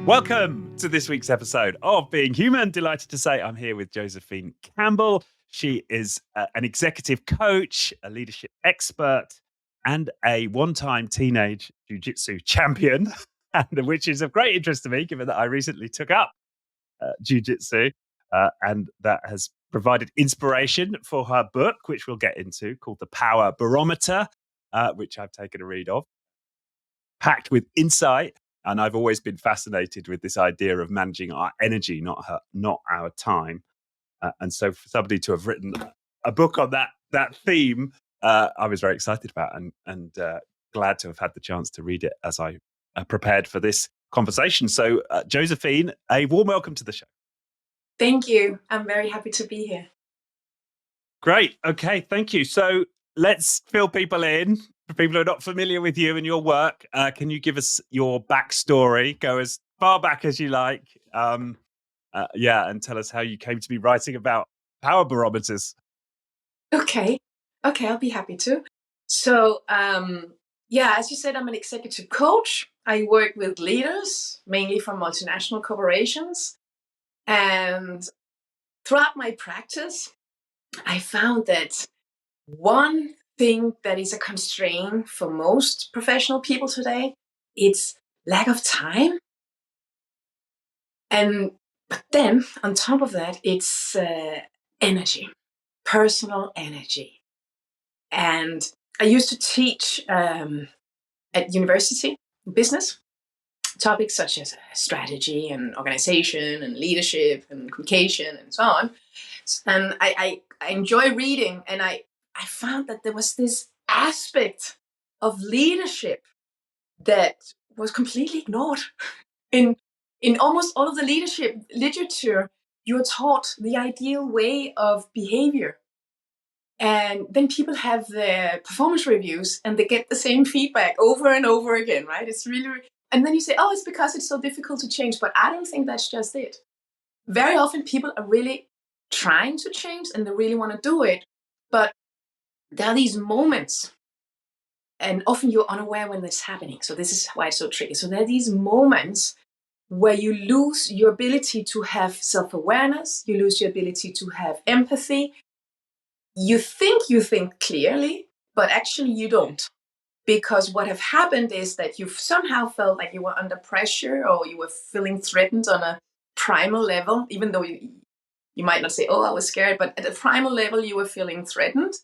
Welcome to this week's episode of Being Human. Delighted to say I'm here with Josefine Campbell. She is an executive coach, a leadership expert, and a one-time teenage ju-jitsu champion, and which is of great interest to me, given that I recently took up ju-jitsu, and that has provided inspiration for her book, which we'll get into, called The Power Barometer, which I've taken a read of, packed with insight. And I've always been fascinated with this idea of managing our energy, not our time. And so for somebody to have written a book on that theme, I was very excited about and glad to have had the chance to read it as I prepared for this conversation. So Josefine, a warm welcome to the show. Thank you. I'm very happy to be here. Great. Okay, thank you. So let's fill people in. For people who are not familiar with you and your work, can you give us your backstory? Go as far back as you like. And tell us how you came to be writing about power barometers. Okay, I'll be happy to. So, as you said, I'm an executive coach. I work with leaders, mainly from multinational corporations. And throughout my practice, I found that one thing that is a constraint for most professional people today, it's lack of time. But then on top of that, it's energy, personal energy. And I used to teach at university business topics such as strategy and organization and leadership and communication and so on. And I enjoy reading, and I found that there was this aspect of leadership that was completely ignored. In almost all of the leadership literature, you're taught the ideal way of behavior. And then people have their performance reviews and they get the same feedback over and over again, right? It's really, and then you say, oh, it's because it's so difficult to change. But I don't think that's just it. Very often people are really trying to change and they really want to do it. But there are these moments, and often you're unaware when it's happening. So this is why it's so tricky. So there are these moments where you lose your ability to have self-awareness, you lose your ability to have empathy. You think clearly, but actually you don't. Because what have happened is that you've somehow felt like you were under pressure or you were feeling threatened on a primal level, even though you might not say, oh, I was scared, but at a primal level, you were feeling threatened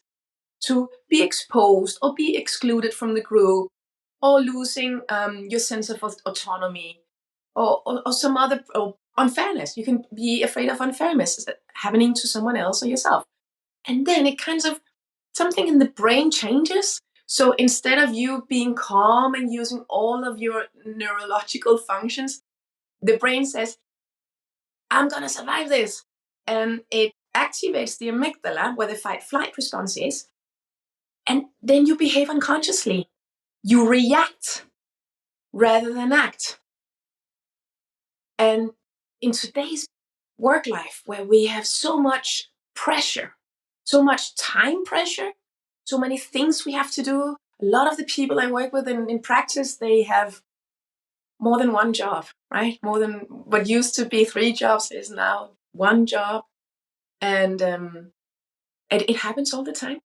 to be exposed or be excluded from the group or losing your sense of autonomy or some other or unfairness. You can be afraid of unfairness happening to someone else or yourself. And then it kind of, something in the brain changes. So instead of you being calm and using all of your neurological functions, the brain says, I'm going to survive this. And it activates the amygdala, where the fight-flight response is. And then you behave unconsciously. You react rather than act. And in today's work life, where we have so much pressure, so much time pressure, so many things we have to do. A lot of the people I work with in practice, they have more than one job, right? More than what used to be 3 jobs is now 1 job. And it happens all the time.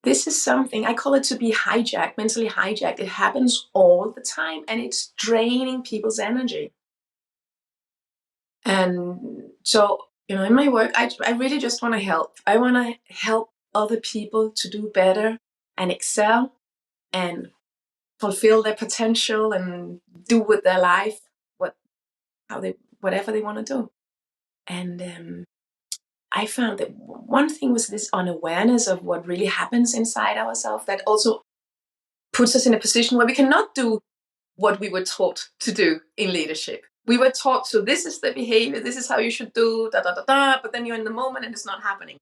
This is something, I call it to be hijacked, mentally hijacked. It happens all the time and it's draining people's energy. And so, in my work, I really just want to help. I want to help other people to do better and excel and fulfill their potential and do with their life whatever they want to do. And I found that one thing was this unawareness of what really happens inside ourselves that also puts us in a position where we cannot do what we were taught to do in leadership. We were taught, so this is the behavior, this is how you should do, but then you're in the moment and it's not happening.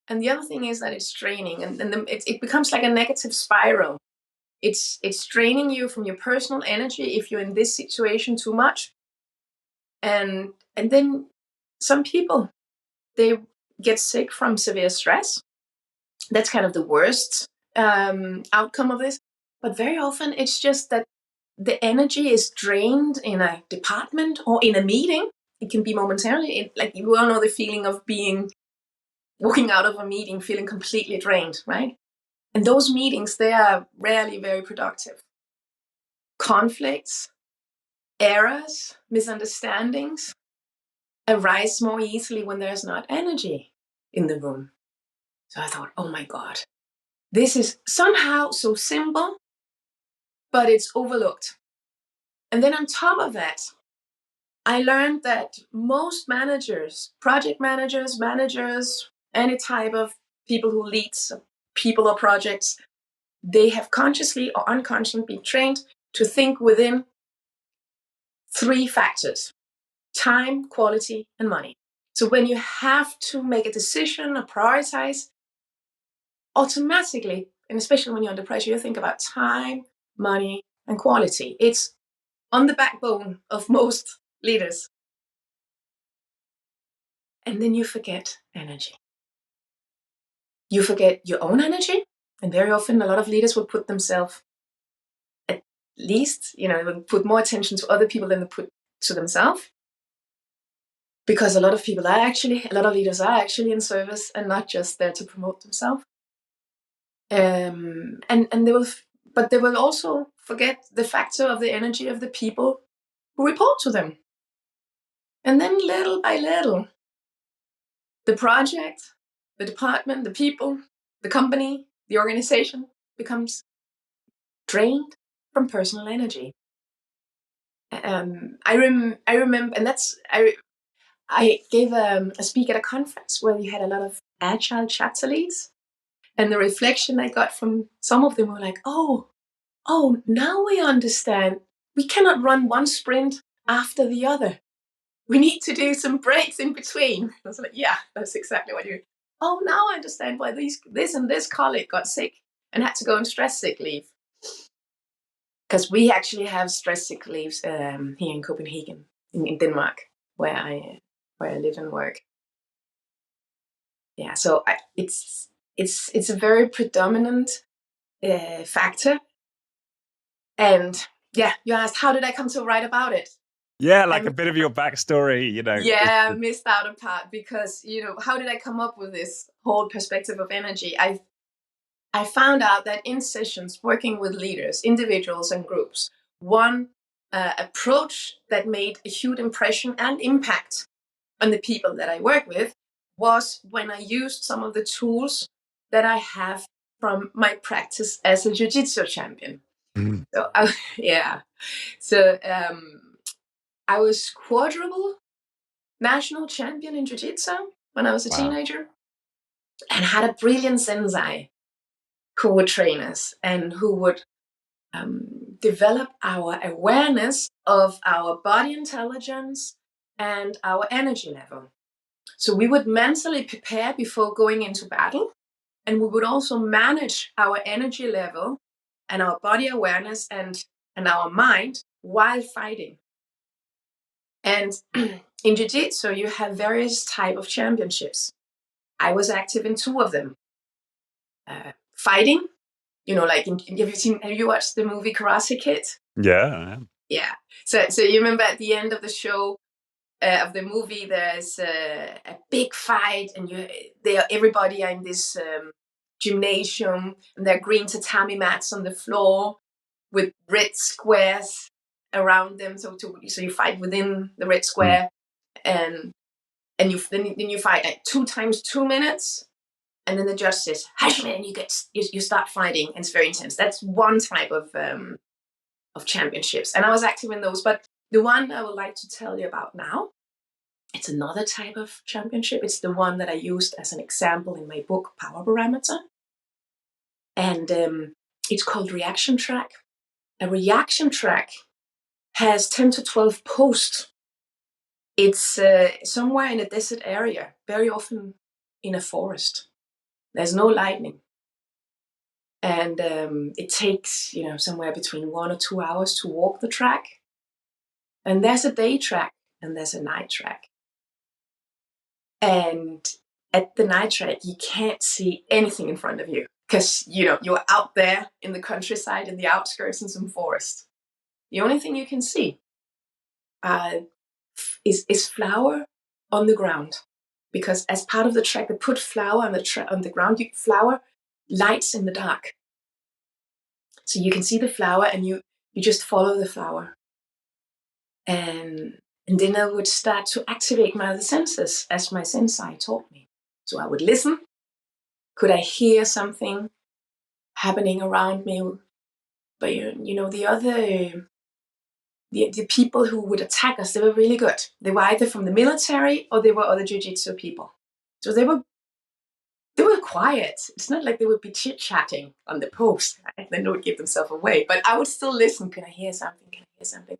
And the other thing is that it's draining, and it becomes like a negative spiral. It's draining you from your personal energy if you're in this situation too much. And then some people, they get sick from severe stress. That's kind of the worst outcome of this. But very often it's just that the energy is drained in a department or in a meeting, it can be momentarily. Like you all know the feeling of walking out of a meeting feeling completely drained, right? And those meetings, they are rarely very productive. Conflicts, errors, misunderstandings arise more easily when there's not energy in the room. So I thought, oh my God, this is somehow so simple, but it's overlooked. And then on top of that, I learned that most managers, project managers, any type of people who leads people or projects, they have consciously or unconsciously been trained to think within 3 factors: time, quality, and money. So when you have to make a decision or prioritize, automatically, and especially when you're under pressure, you think about time, money, and quality. It's on the backbone of most leaders. And then you forget energy. You forget your own energy. And very often, a lot of leaders will put themselves at least, will put more attention to other people than they put to themselves. Because a lot of leaders are actually in service and not just there to promote themselves. And they will also forget the factor of the energy of the people who report to them. And then little by little, the project, the department, the people, the company, the organization becomes drained from personal energy. I remember, and I gave a speak at a conference where we had a lot of agile chapter leads, and the reflection I got from some of them were like, oh, now we understand. We cannot run one sprint after the other. We need to do some breaks in between. I was like, yeah, that's exactly what you. Oh, now I understand why this and this colleague got sick and had to go on stress sick leave. Because we actually have stress sick leaves here in Copenhagen, in Denmark, where I live and work. Yeah, so it's a very predominant factor. And yeah, you asked, how did I come to write about it? Yeah, like a bit of your backstory, Yeah, I missed out a part because, how did I come up with this whole perspective of energy? I found out that in sessions working with leaders, individuals and groups, one approach that made a huge impression and impact on the people that I work with was when I used some of the tools that I have from my practice as a ju-jitsu champion. Mm. So, yeah. So I was quadruple national champion in jiu-jitsu when I was a teenager, and had a brilliant sensei who would train us and who would develop our awareness of our body intelligence and our energy level. So we would mentally prepare before going into battle, and we would also manage our energy level and our body awareness and our mind while fighting. And in jiu-jitsu, you have various type of championships. I was active in 2 of them. Fighting, like have you watched the movie Karate Kid? Yeah. Yeah. So you remember at the end of the show, of the movie, there's a big fight, and everybody are in this gymnasium, and there are green tatami mats on the floor with red squares around them. So you fight within the red square, and you fight like 2 times 2 minutes, and then the judge says Hashime, and you start fighting, and it's very intense. That's one type of championships, and I was active in those. But the one I would like to tell you about now, it's another type of championship. It's the one that I used as an example in my book, Power Barometer. And it's called reaction track. A reaction track has 10 to 12 posts. It's somewhere in a desert area, very often in a forest. There's no lightning. And it takes, somewhere between 1 or 2 hours to walk the track. And there's a day track and there's a night track. And at the night track, you can't see anything in front of you because, you're out there in the countryside, in the outskirts, in some forest. the only thing you can see is flour on the ground. Because as part of the track, they put flour on the ground. Flour lights in the dark. So you can see the flour and you just follow the flour. And then I would start to activate my other senses as my sensei taught me. So I would listen. Could I hear something happening around me? But the people who would attack us, they were really good. They were either from the military or they were other jiu-jitsu people. So they were quiet. It's not like they would be chit-chatting on the post. Right? Then they would give themselves away. But I would still listen. Can I hear something? Can I hear something?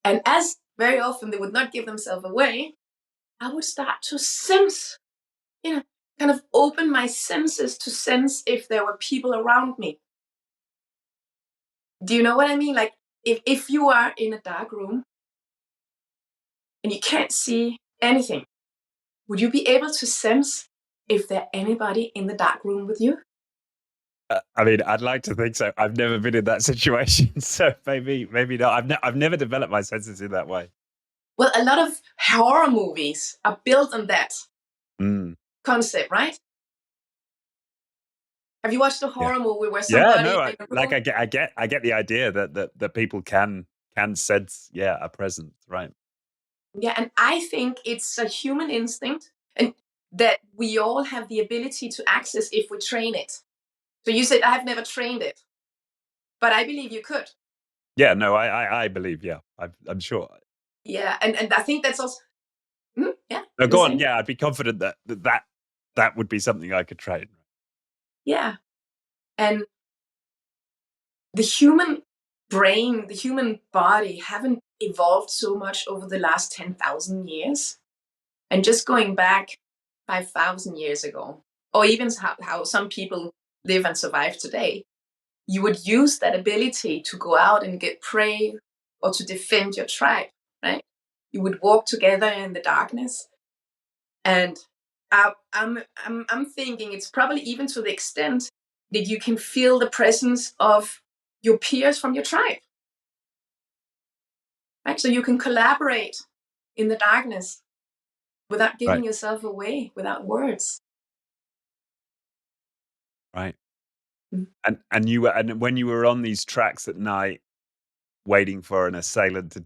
And as very often they would not give themselves away, I would start to sense, kind of open my senses to sense if there were people around me. Do you know what I mean? Like if you are in a dark room and you can't see anything, would you be able to sense if there's anybody in the dark room with you? I mean, I'd like to think so. I've never been in that situation, so maybe not. I've never developed my senses in that way. Well, a lot of horror movies are built on that concept, right? Have you watched a horror movie where somebody? Yeah, no, I get the idea that people can sense, a presence, right? Yeah, and I think it's a human instinct, and that we all have the ability to access if we train it. So you said I have never trained it, but I believe you could. Yeah, no, I believe, I'm sure. Yeah, and I think that's also. Yeah. No, go on. Yeah, I'd be confident that would be something I could train. Yeah, and the human brain, the human body haven't evolved so much over the last 10,000 years. And just going back 5,000 years ago, or even how some people live and survive today, you would use that ability to go out and get prey or to defend your tribe, right? You would walk together in the darkness. And I'm thinking it's probably even to the extent that you can feel the presence of your peers from your tribe. Right? So you can collaborate in the darkness without giving yourself away, without words. Right. And when you were on these tracks at night, waiting for an assailant to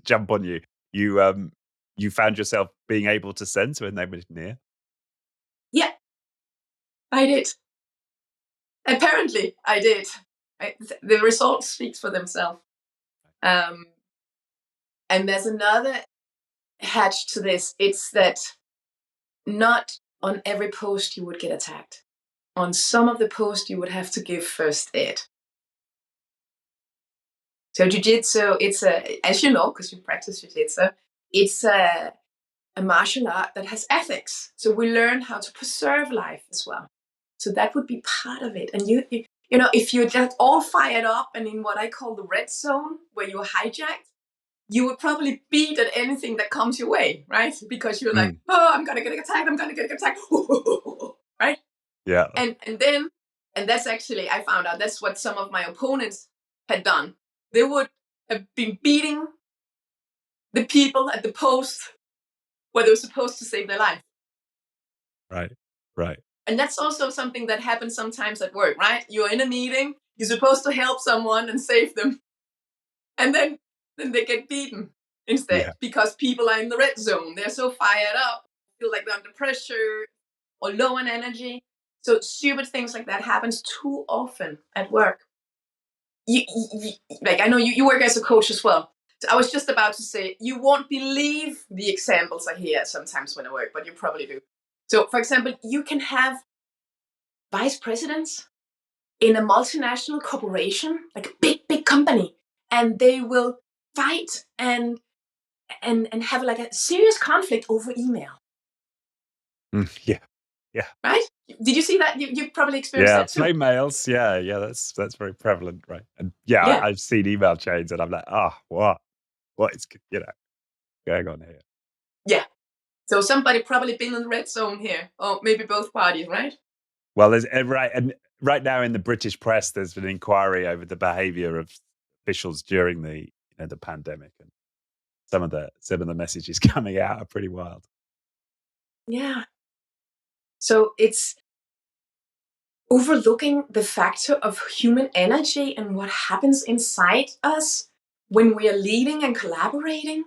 jump on you, you found yourself being able to sense when they were near. Yeah, I did. Apparently, I did. The results speaks for themselves. And there's another hatch to this. It's that not on every post you would get attacked. On some of the posts, you would have to give first aid. So jiu-jitsu, it's as you know, because you practice jiu-jitsu, it's a martial art that has ethics. So we learn how to preserve life as well. So that would be part of it. And you if you're just all fired up and in what I call the red zone, where you're hijacked, you would probably beat at anything that comes your way, right? Because you're like, oh, I'm gonna get attacked, right? Yeah. And that's actually, I found out that's what some of my opponents had done. They would have been beating the people at the post where they were supposed to save their life. Right. And that's also something that happens sometimes at work, right? You're in a meeting, you're supposed to help someone and save them. And then they get beaten instead because people are in the red zone. They're so fired up, feel like they're under pressure or low on energy. So stupid things like that happens too often at work. Like I know you work as a coach as well. So I was just about to say, you won't believe the examples I hear sometimes when I work, but you probably do. So, for example, you can have vice presidents in a multinational corporation, like a big company, and they will fight and have like a serious conflict over email. Yeah. Right? Did you see that? You probably experienced that too. Flame mails. Yeah, that's very prevalent, right? And I've seen email chains, and I'm like, what is going on here? Yeah. So somebody probably been in the red zone here, or maybe both parties, right? Well, there's right now in the British press, there's an inquiry over the behaviour of officials during the pandemic, and some of the messages coming out are pretty wild. Yeah. So it's overlooking the factor of human energy and what happens inside us when we are leading and collaborating.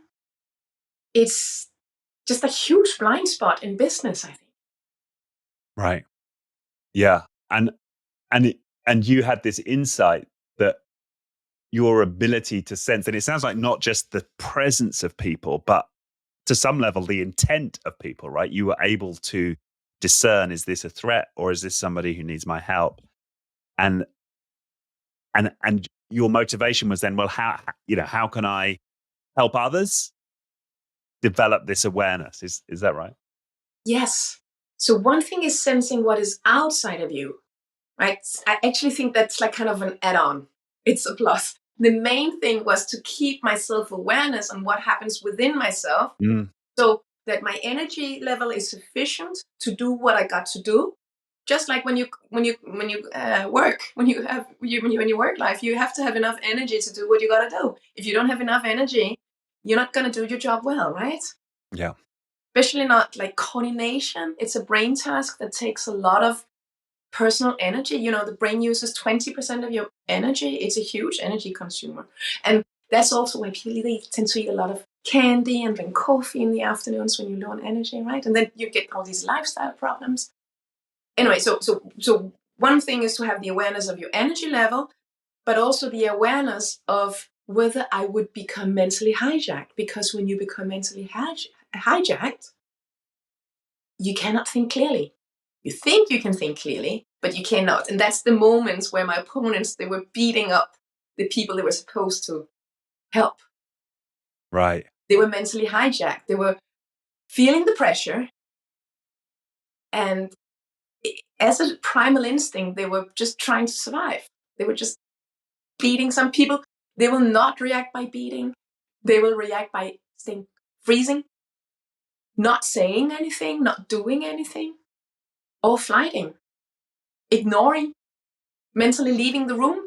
It's just a huge blind spot in business, I think. Right. Yeah. And you had this insight that your ability to sense, and it sounds like not just the presence of people, but to some level the intent of people, right? You were able to discern, is this a threat or is this somebody who needs my help? And your motivation was then, well, how can I help others develop this awareness? Is that right? Yes. So one thing is sensing what is outside of you, right? I actually think that's like kind of an add-on. It's a plus. The main thing was to keep my self-awareness on what happens within myself, so that my energy level is sufficient to do what I got to do. Just like when you work, when you work life, you have to have enough energy to do what you got to do. If you don't have enough energy, you're not going to do your job well, right? Yeah. Especially not like coordination. It's a brain task that takes a lot of personal energy. The brain uses 20% of your energy. It's a huge energy consumer. And that's also why people, they tend to eat a lot of candy and drink coffee in the afternoons when you're low on energy, right? And then you get all these lifestyle problems. Anyway, so one thing is to have the awareness of your energy level, but also the awareness of whether I would become mentally hijacked. Because when you become mentally hijacked, you cannot think clearly. You think you can think clearly, but you cannot. And that's the moments where my opponents, they were beating up the people they were supposed to help. Right. They were mentally hijacked. They were feeling the pressure. And as a primal instinct, they were just trying to survive. They were just beating some people. They will not react by beating. They will react by staying freezing, not saying anything, not doing anything, or fighting, ignoring, mentally leaving the room.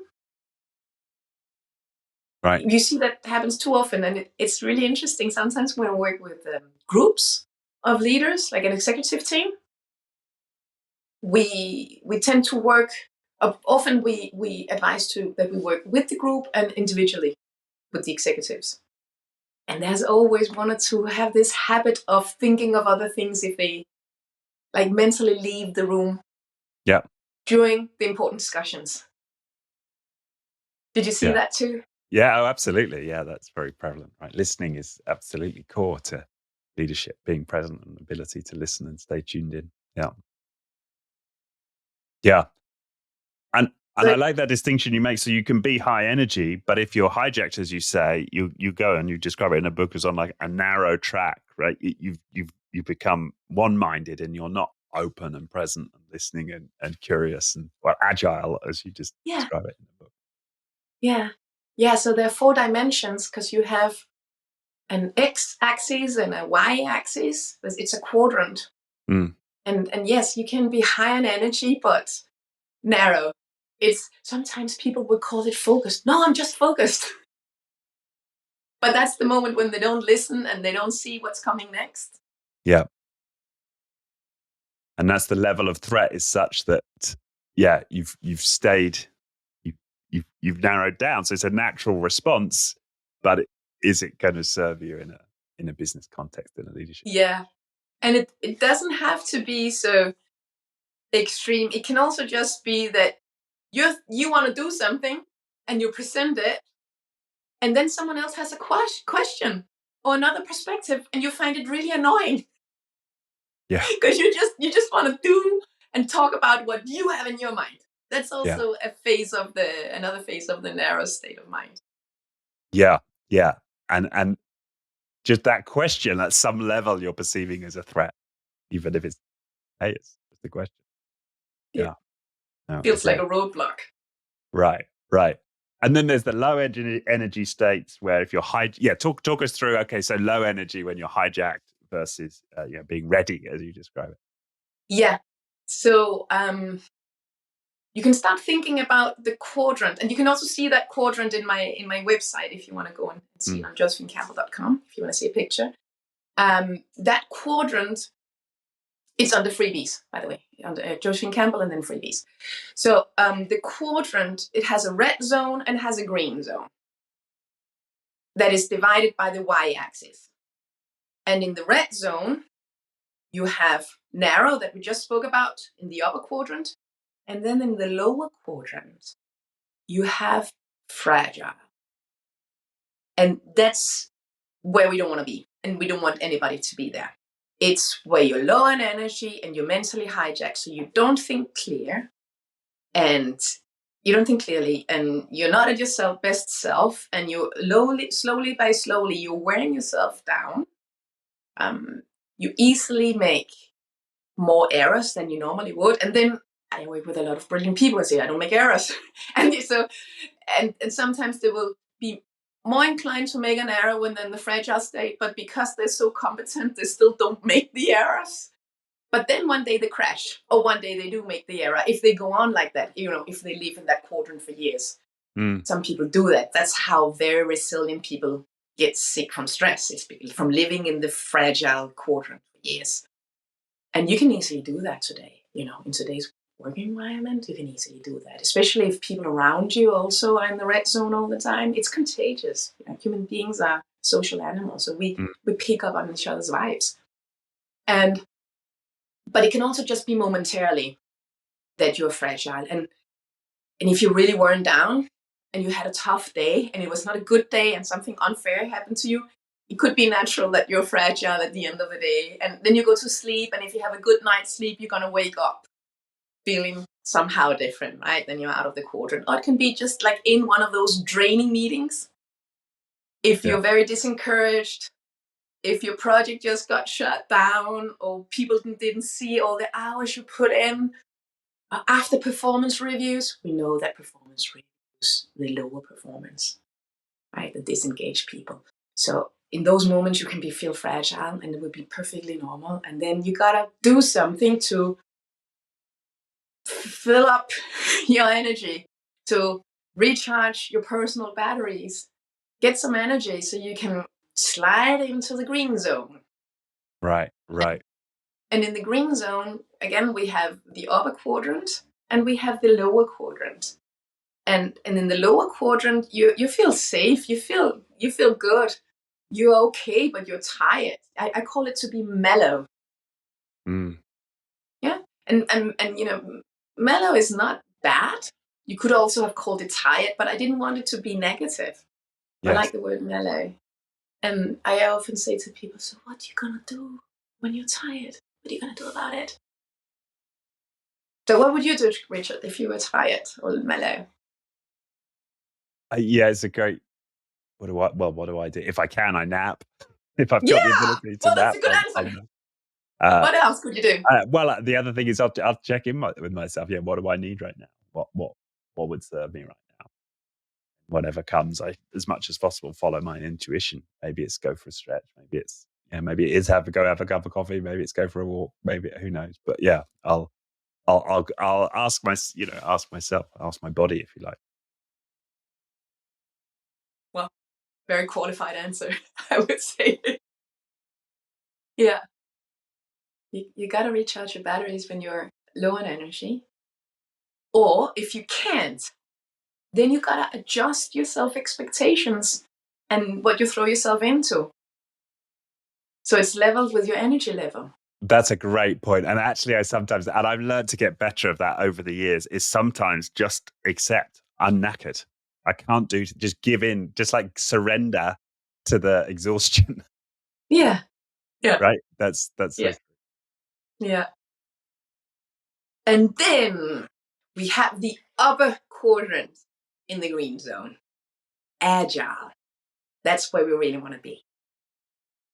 Right. You see that happens too often, and it's really interesting. Sometimes when I work with groups of leaders, like an executive team, we tend to work. Often we advise that we work with the group and individually with the executives. And there's always one or two who have this habit of thinking of other things if they like mentally leave the room. Yeah. During the important discussions. Did you see that too? Yeah, oh, absolutely. Yeah, that's very prevalent, right? Listening is absolutely core to leadership, being present and ability to listen and stay tuned in. Yeah. Yeah. And I like that distinction you make. So you can be high energy, but if you're hijacked, as you say, you go, and you describe it in a book as on like a narrow track, right? You become one-minded and you're not open and present and listening and curious and agile, as you just describe it in the book. Yeah. So there are 4 dimensions because you have an x-axis and a y-axis. It's a quadrant. And yes, you can be high on energy, but narrow. It's sometimes people would call it focused. No, I'm just focused. But that's the moment when they don't listen and they don't see what's coming next. Yeah. And that's the level of threat is such that, you've stayed, you've narrowed down. So it's a natural response, but is it going to serve you in a business context, in a leadership? Yeah. And it doesn't have to be so extreme. It can also just be that you want to do something and you present it, and then someone else has a question or another perspective, and you find it really annoying. Yeah. Because you just want to do and talk about what you have in your mind. That's also another phase of the narrow state of mind. Yeah. Yeah. And just that question at some level you're perceiving as a threat, even if it's, hey, it's just a question. Yeah. No, Feels like agree. a roadblock. Right. And then there's the low energy states where if you're talk us through. Okay, so low energy when you're hijacked versus being ready, as you describe it. Yeah. So you can start thinking about the quadrant, and you can also see that quadrant in my website if you want to go and see it on josephinecampbell.com if you want to see a picture. That quadrant is under freebies, by the way, under Josephine Campbell and then freebies. So the quadrant, it has a red zone and has a green zone that is divided by the y-axis. And in the red zone, you have narrow that we just spoke about in the upper quadrant. And then in the lower quadrant, you have fragile. And that's where we don't want to be. And we don't want anybody to be there. It's where you're low on energy and you're mentally hijacked. So you don't think clear and you don't think clearly and you're not at your best self. And you're slowly, you're wearing yourself down. You easily make more errors than you normally would. And then I work with a lot of brilliant people and say, I don't make errors. and sometimes they will be more inclined to make an error when they're in the fragile state, but because they're so competent, they still don't make the errors. But then one day they crash, or one day they do make the error. If they go on like that, if they live in that quadrant for years. Some people do that. That's how very resilient people get sick from stress, is from living in the fragile quadrant for years. And you can easily do that today, in today's work environment. You can easily do that, especially if people around you also are in the red zone all the time. It's contagious. Human beings are social animals, so we pick up on each other's vibes. But it can also just be momentarily that you're fragile. And if you really weren't down and you had a tough day and it was not a good day and something unfair happened to you, it could be natural that you're fragile at the end of the day. And then you go to sleep, and if you have a good night's sleep, you're going to wake up feeling somehow different, right? Then you're out of the quadrant. Or it can be just like in one of those draining meetings. If you're very disencouraged, if your project just got shut down, or people didn't see all the hours you put in. After performance reviews, we know that performance reviews the lower performance, right? The disengaged people. So in those moments, you can feel fragile, and it would be perfectly normal. And then you gotta do something to fill up your energy, to recharge your personal batteries, get some energy so you can slide into the green zone. Right. And in the green zone, again, we have the upper quadrant and we have the lower quadrant. And in the lower quadrant, you feel safe, you feel good, you're okay, but you're tired. I call it to be mellow. Yeah. And mellow is not bad. You could also have called it tired, but I didn't want it to be negative. Yes. I like the word mellow. And I often say to people, so what are you going to do when you're tired? What are you going to do about it? So what would you do, Richard, if you were tired or mellow? It's a great... What do I do? If I can, I nap. If I've got the ability to nap. That's a good answer. What else could you do? The other thing is I'll check in with myself. Yeah, what do I need right now? What would serve me right now? Whatever comes, I, as much as possible, follow my intuition. Maybe it's go for a stretch. Maybe it's maybe it is have a cup of coffee. Maybe it's go for a walk. Maybe, who knows? But yeah, I'll ask myself, ask my body, if you like. Well, very qualified answer, I would say. Yeah. You got to recharge your batteries when you're low on energy. Or if you can't, then you got to adjust your self-expectations and what you throw yourself into. So it's leveled with your energy level. That's a great point. And actually, I've learned to get better of that over the years, is sometimes just accept I'm knackered. I can't just give in, just like surrender to the exhaustion. Yeah. Right? That's yeah. Yeah. And then we have the upper quadrant in the green zone. Agile. That's where we really want to be.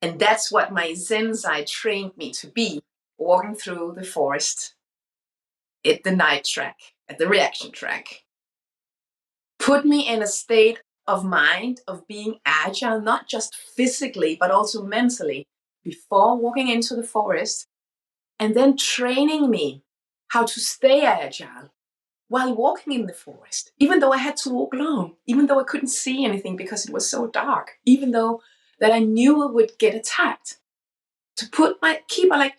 And that's what my Zensai trained me to be, walking through the forest at the night track, at the reaction track. Put me in a state of mind of being agile, not just physically, but also mentally, before walking into the forest, and then training me how to stay agile while walking in the forest, even though I had to walk alone, even though I couldn't see anything because it was so dark, even though that I knew I would get attacked, to keep like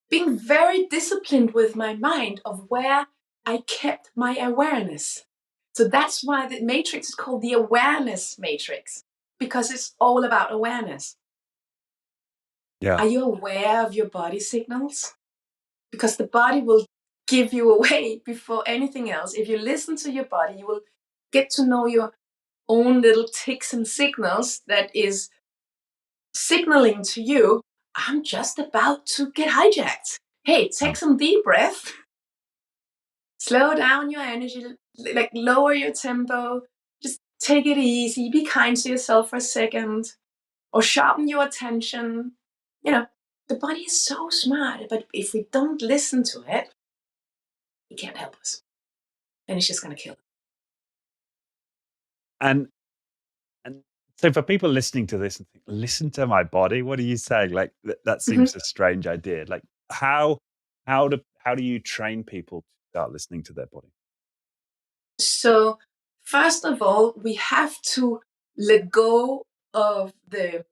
being very disciplined with my mind of where I kept my awareness. So that's why the matrix is called the awareness matrix, because it's all about awareness. Yeah. Are you aware of your body signals? Because the body will give you away before anything else. If you listen to your body, you will get to know your own little ticks and signals that is signaling to you, I'm just about to get hijacked. Hey, take some deep breath. Slow down your energy, like lower your tempo. Just take it easy. Be kind to yourself for a second. Or sharpen your attention. You know, the body is so smart, but if we don't listen to it, it can't help us. And it's just going to kill us. And so for people listening to this and think, listen to my body, what are you saying? Like that seems a strange idea. Like how do you train people to start listening to their body? So first of all, we have to let go of the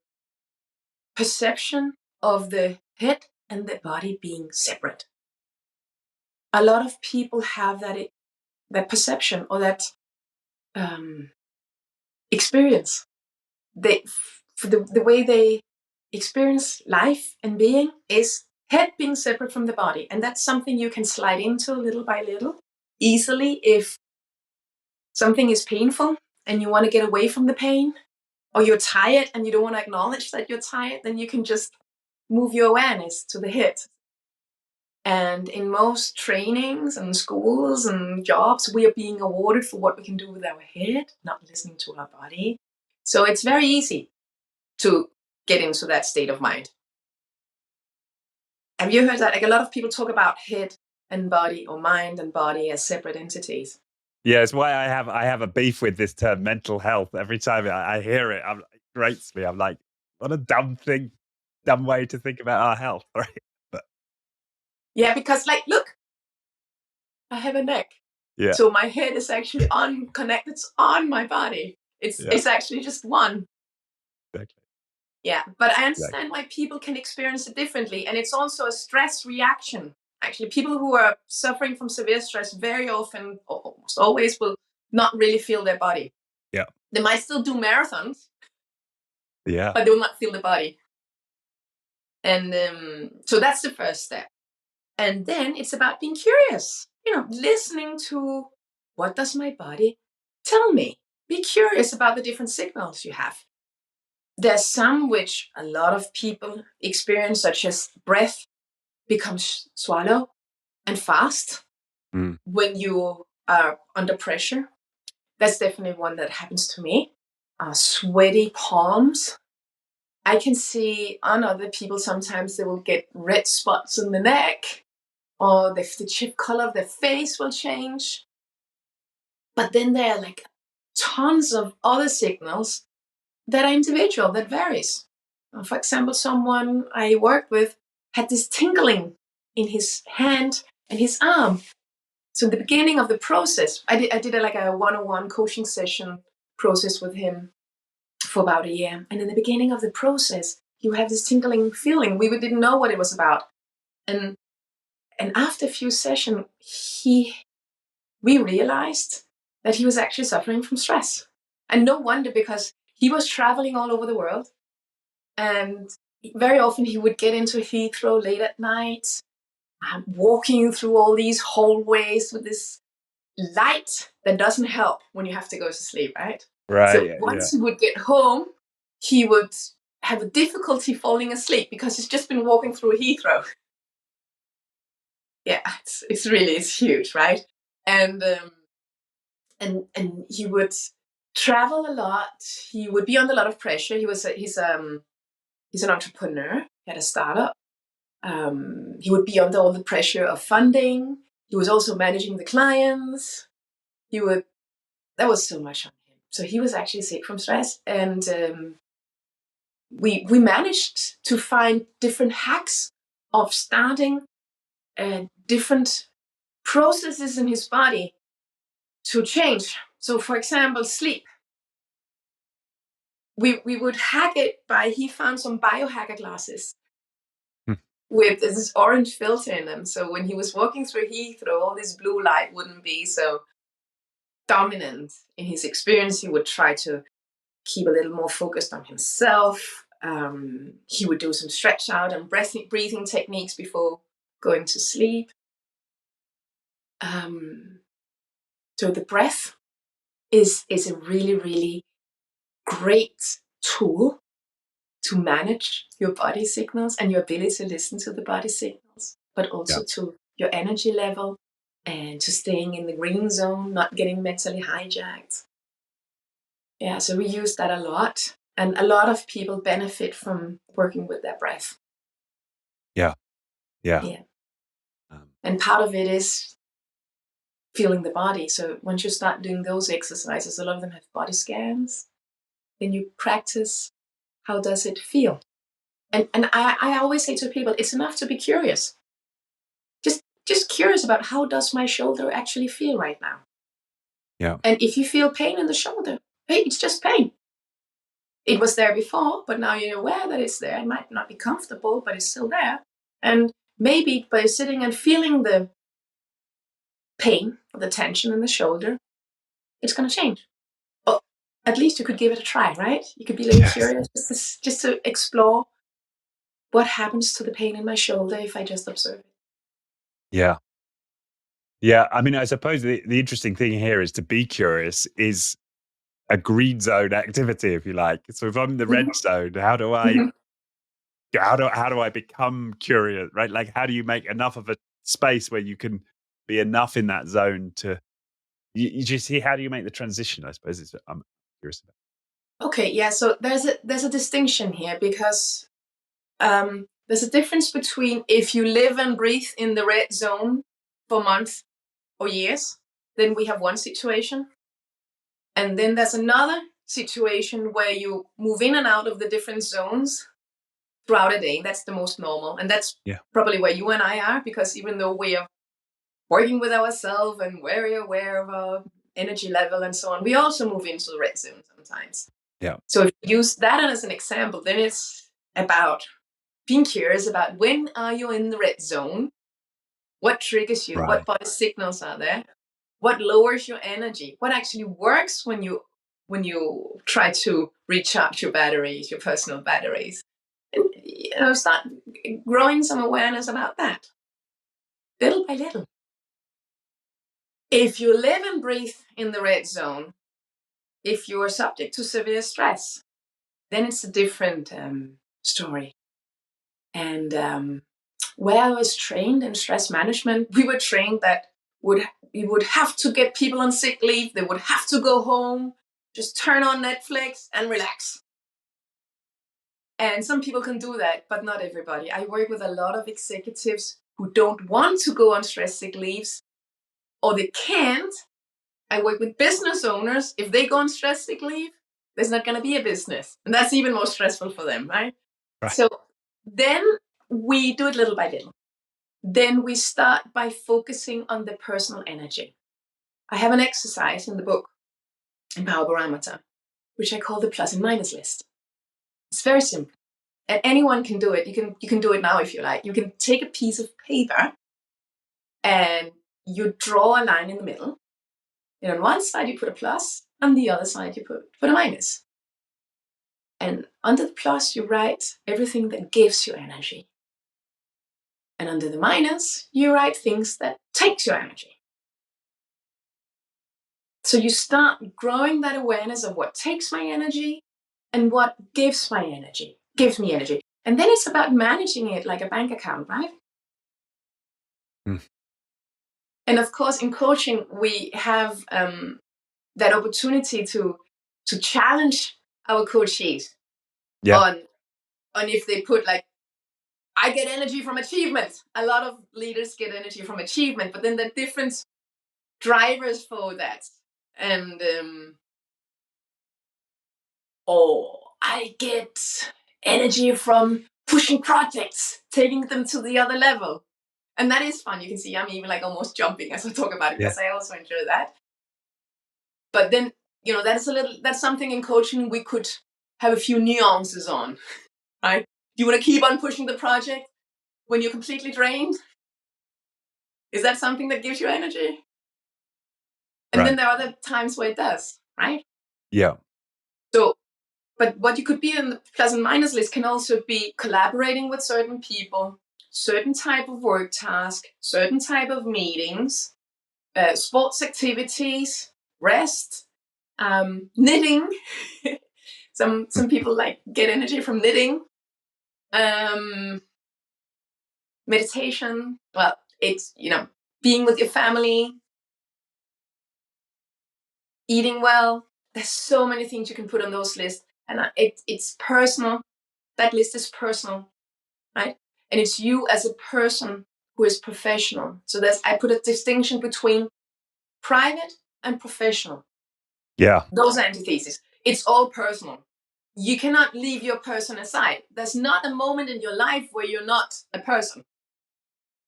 perception of the head and the body being separate. A lot of people have that perception or that experience. The way they experience life and being is head being separate from the body. And that's something you can slide into little by little easily if something is painful and you want to get away from the pain, or you're tired and you don't want to acknowledge that you're tired, then you can just move your awareness to the head. And in most trainings and schools and jobs, we are being awarded for what we can do with our head, not listening to our body. So it's very easy to get into that state of mind. Have you heard that? Like a lot of people talk about head and body or mind and body as separate entities. Yeah, it's why I have a beef with this term mental health. Every time I hear it, it grates me. I'm like, what a dumb way to think about our health, right? But Yeah, because like, look, I have a neck. yeah, So my head is actually connected. It's on my body. It's actually just one. exactly. Yeah, but I understand why people can experience it differently. And it's also a stress reaction. Actually, people who are suffering from severe stress very often, almost always, will not really feel their body. Yeah. They might still do marathons, Yeah. but they will not feel the body. And so that's the first step. And then it's about being curious, listening to, what does my body tell me? Be curious about the different signals you have. There's some which a lot of people experience, such as breath becomes swallow and fast when you are under pressure. That's definitely one that happens to me. Sweaty palms. I can see on other people sometimes they will get red spots on the neck, or the chip color of their face will change. But then there are like tons of other signals that are individual, that varies. For example, someone I worked with had this tingling in his hand and his arm. So in the beginning of the process, I did like a one-on-one coaching session process with him for about a year. And in the beginning of the process, he would have this tingling feeling. We didn't know what it was about. And after a few sessions, we realized that he was actually suffering from stress. And no wonder, because he was traveling all over the world. And very often he would get into Heathrow late at night, walking through all these hallways with this light that doesn't help when you have to go to sleep, right? Right. So once he would get home, he would have a difficulty falling asleep because he's just been walking through Heathrow. Yeah, it's huge, right? And he would travel a lot. He would be under a lot of pressure. He's an entrepreneur. He had a startup. He would be under all the pressure of funding. He was also managing the clients. That was so much on him. So he was actually sick from stress. And we managed to find different hacks of starting different processes in his body to change. So, for example, sleep. We would hack it by, he found some biohacker glasses with this orange filter in them. So when he was walking through Heathrow, all this blue light wouldn't be so dominant in his experience. He would try to keep a little more focused on himself. He would do some stretch out and breathing techniques before going to sleep. So the breath is a really, really great tool to manage your body signals and your ability to listen to the body signals, but also to your energy level and to staying in the green zone, not getting mentally hijacked. Yeah, so we use that a lot. And a lot of people benefit from working with their breath. Yeah. And part of it is feeling the body. So once you start doing those exercises, a lot of them have body scans. Then you practice, how does it feel? And I always say to people, it's enough to be curious. Just curious about, how does my shoulder actually feel right now? Yeah. And if you feel pain in the shoulder, hey, it's just pain. It was there before, but now you're aware that it's there. It might not be comfortable, but it's still there. And maybe by sitting and feeling the pain, the tension in the shoulder, it's going to change. Or at least you could give it a try, right? You could be a little curious just to explore what happens to the pain in my shoulder if I just observe it. Yeah. Yeah. I mean, I suppose the interesting thing here is to be curious is a green zone activity, if you like. So if I'm in the red zone, how do I become curious, right? Like, how do you make enough of a space where you can be enough in that zone to you just see, how do you make the transition? I suppose I'm curious about. Okay, yeah. So there's a distinction here, because there's a difference between if you live and breathe in the red zone for months or years, then we have one situation. And then there's another situation where you move in and out of the different zones throughout a day. That's the most normal. And that's probably where you and I are, because even though we are working with ourselves and very aware of our energy level and so on, we also move into the red zone sometimes. Yeah. So if you use that as an example, then it's about being curious about, when are you in the red zone? What triggers you? Right. What body signals are there? What lowers your energy? What actually works when you try to recharge your batteries, your personal batteries? And start growing some awareness about that, little by little. If you live and breathe in the red zone, if you are subject to severe stress, then it's a different story. And where I was trained in stress management, we were trained that we would have to get people on sick leave. They would have to go home, just turn on Netflix and relax. And some people can do that, but not everybody. I work with a lot of executives who don't want to go on stress sick leaves, or they can't. I work with business owners. If they go on stress sick leave, there's not going to be a business. And that's even more stressful for them, right? So then we do it little by little. Then we start by focusing on the personal energy. I have an exercise in the book, in Power Barometer, which I call the plus and minus list. It's very simple. And anyone can do it. You can do it now if you like. You can take a piece of paper and you draw a line in the middle. And on one side you put a plus, on the other side you put a minus. And under the plus you write everything that gives you energy. And under the minus, you write things that takes your energy. So you start growing that awareness of what takes my energy and what gives me energy. And then it's about managing it like a bank account, right? And of course, in coaching, we have that opportunity to challenge our coachees on if they put, like, I get energy from achievement. A lot of leaders get energy from achievement, but then there are different drivers for that. And I get energy from pushing projects, taking them to the other level. And that is fun. You can see I'm even like almost jumping as I talk about it, because I also enjoy that. But then, that's something in coaching we could have a few nuances on, right? Do you want to keep on pushing the project when you're completely drained? Is that something that gives you energy? And then there are other times where it does, right? Yeah. So, but what you could be in the plus and minus list can also be collaborating with certain people, certain type of work task, certain type of meetings, sports activities, rest, knitting. Some people get energy from knitting. Meditation. Well, it's being with your family, eating well. There's so many things you can put on those lists, and it's personal. That list is personal, right? And it's you as a person who is professional. So I put a distinction between private and professional. Yeah. Those are antitheses. It's all personal. You cannot leave your person aside. There's not a moment in your life where you're not a person.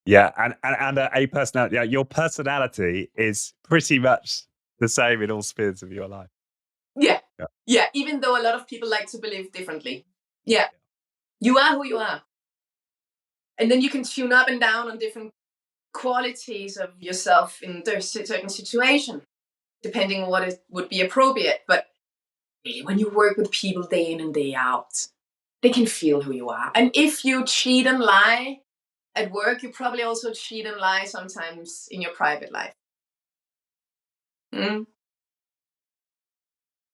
Yeah, and a personality. Yeah, your personality is pretty much the same in all spheres of your life. Yeah. Even though a lot of people like to believe differently. Yeah. You are who you are. And then you can tune up and down on different qualities of yourself in a certain situation, depending on what would be appropriate. But really, when you work with people day in and day out, they can feel who you are. And if you cheat and lie at work, you probably also cheat and lie sometimes in your private life. Mm.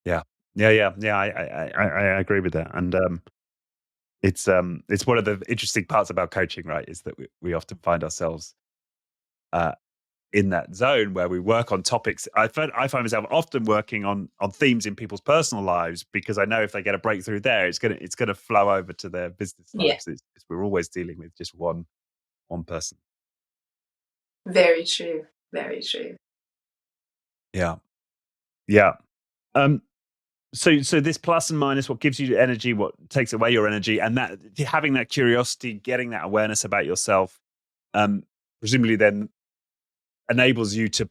Yeah. I agree with that, and it's one of the interesting parts about coaching, right? Is that we often find ourselves in that zone where we work on topics. I find myself often working on themes in people's personal lives because I know if they get a breakthrough there, it's gonna flow over to their business Yeah. lives. We're always dealing with just one person. Very true. Very true. Yeah, yeah. Um, so this plus and minus, what gives you energy, what takes away your energy, and that having that curiosity, getting that awareness about yourself, presumably then enables you to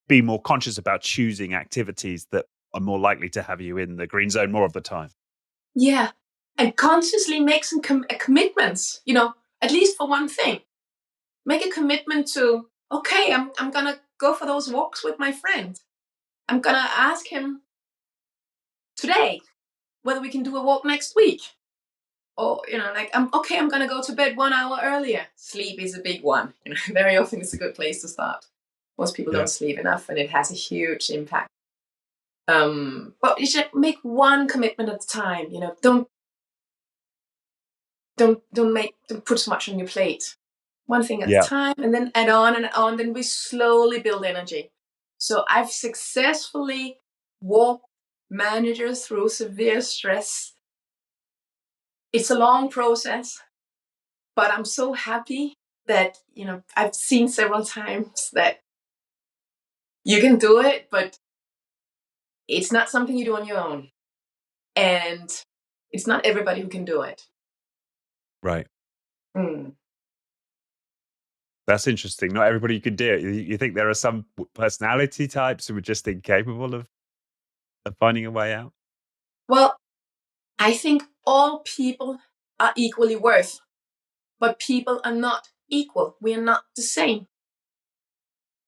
be more conscious about choosing activities that are more likely to have you in the green zone more of the time. Yeah. And consciously make some commitments, at least for one thing. Make a commitment to, okay, I'm going to go for those walks with my friend. I'm going to ask him today whether we can do a walk next week. Or, I'm going to go to bed 1 hour earlier. Sleep is a big one. Very often it's a good place to start. Most people don't sleep enough, and it has a huge impact. But you should make one commitment at a time. Don't put so much on your plate. One thing at a time, and then add on and on. Then we slowly build energy. So I've successfully walked managers through severe stress. It's a long process, but I'm so happy that I've seen several times that you can do it, but it's not something you do on your own, and it's not everybody who can do it. Right. Mm. That's interesting. Not everybody can do it. You think there are some personality types who are just incapable of finding a way out? Well, I think all people are equally worth, but people are not equal. We are not the same,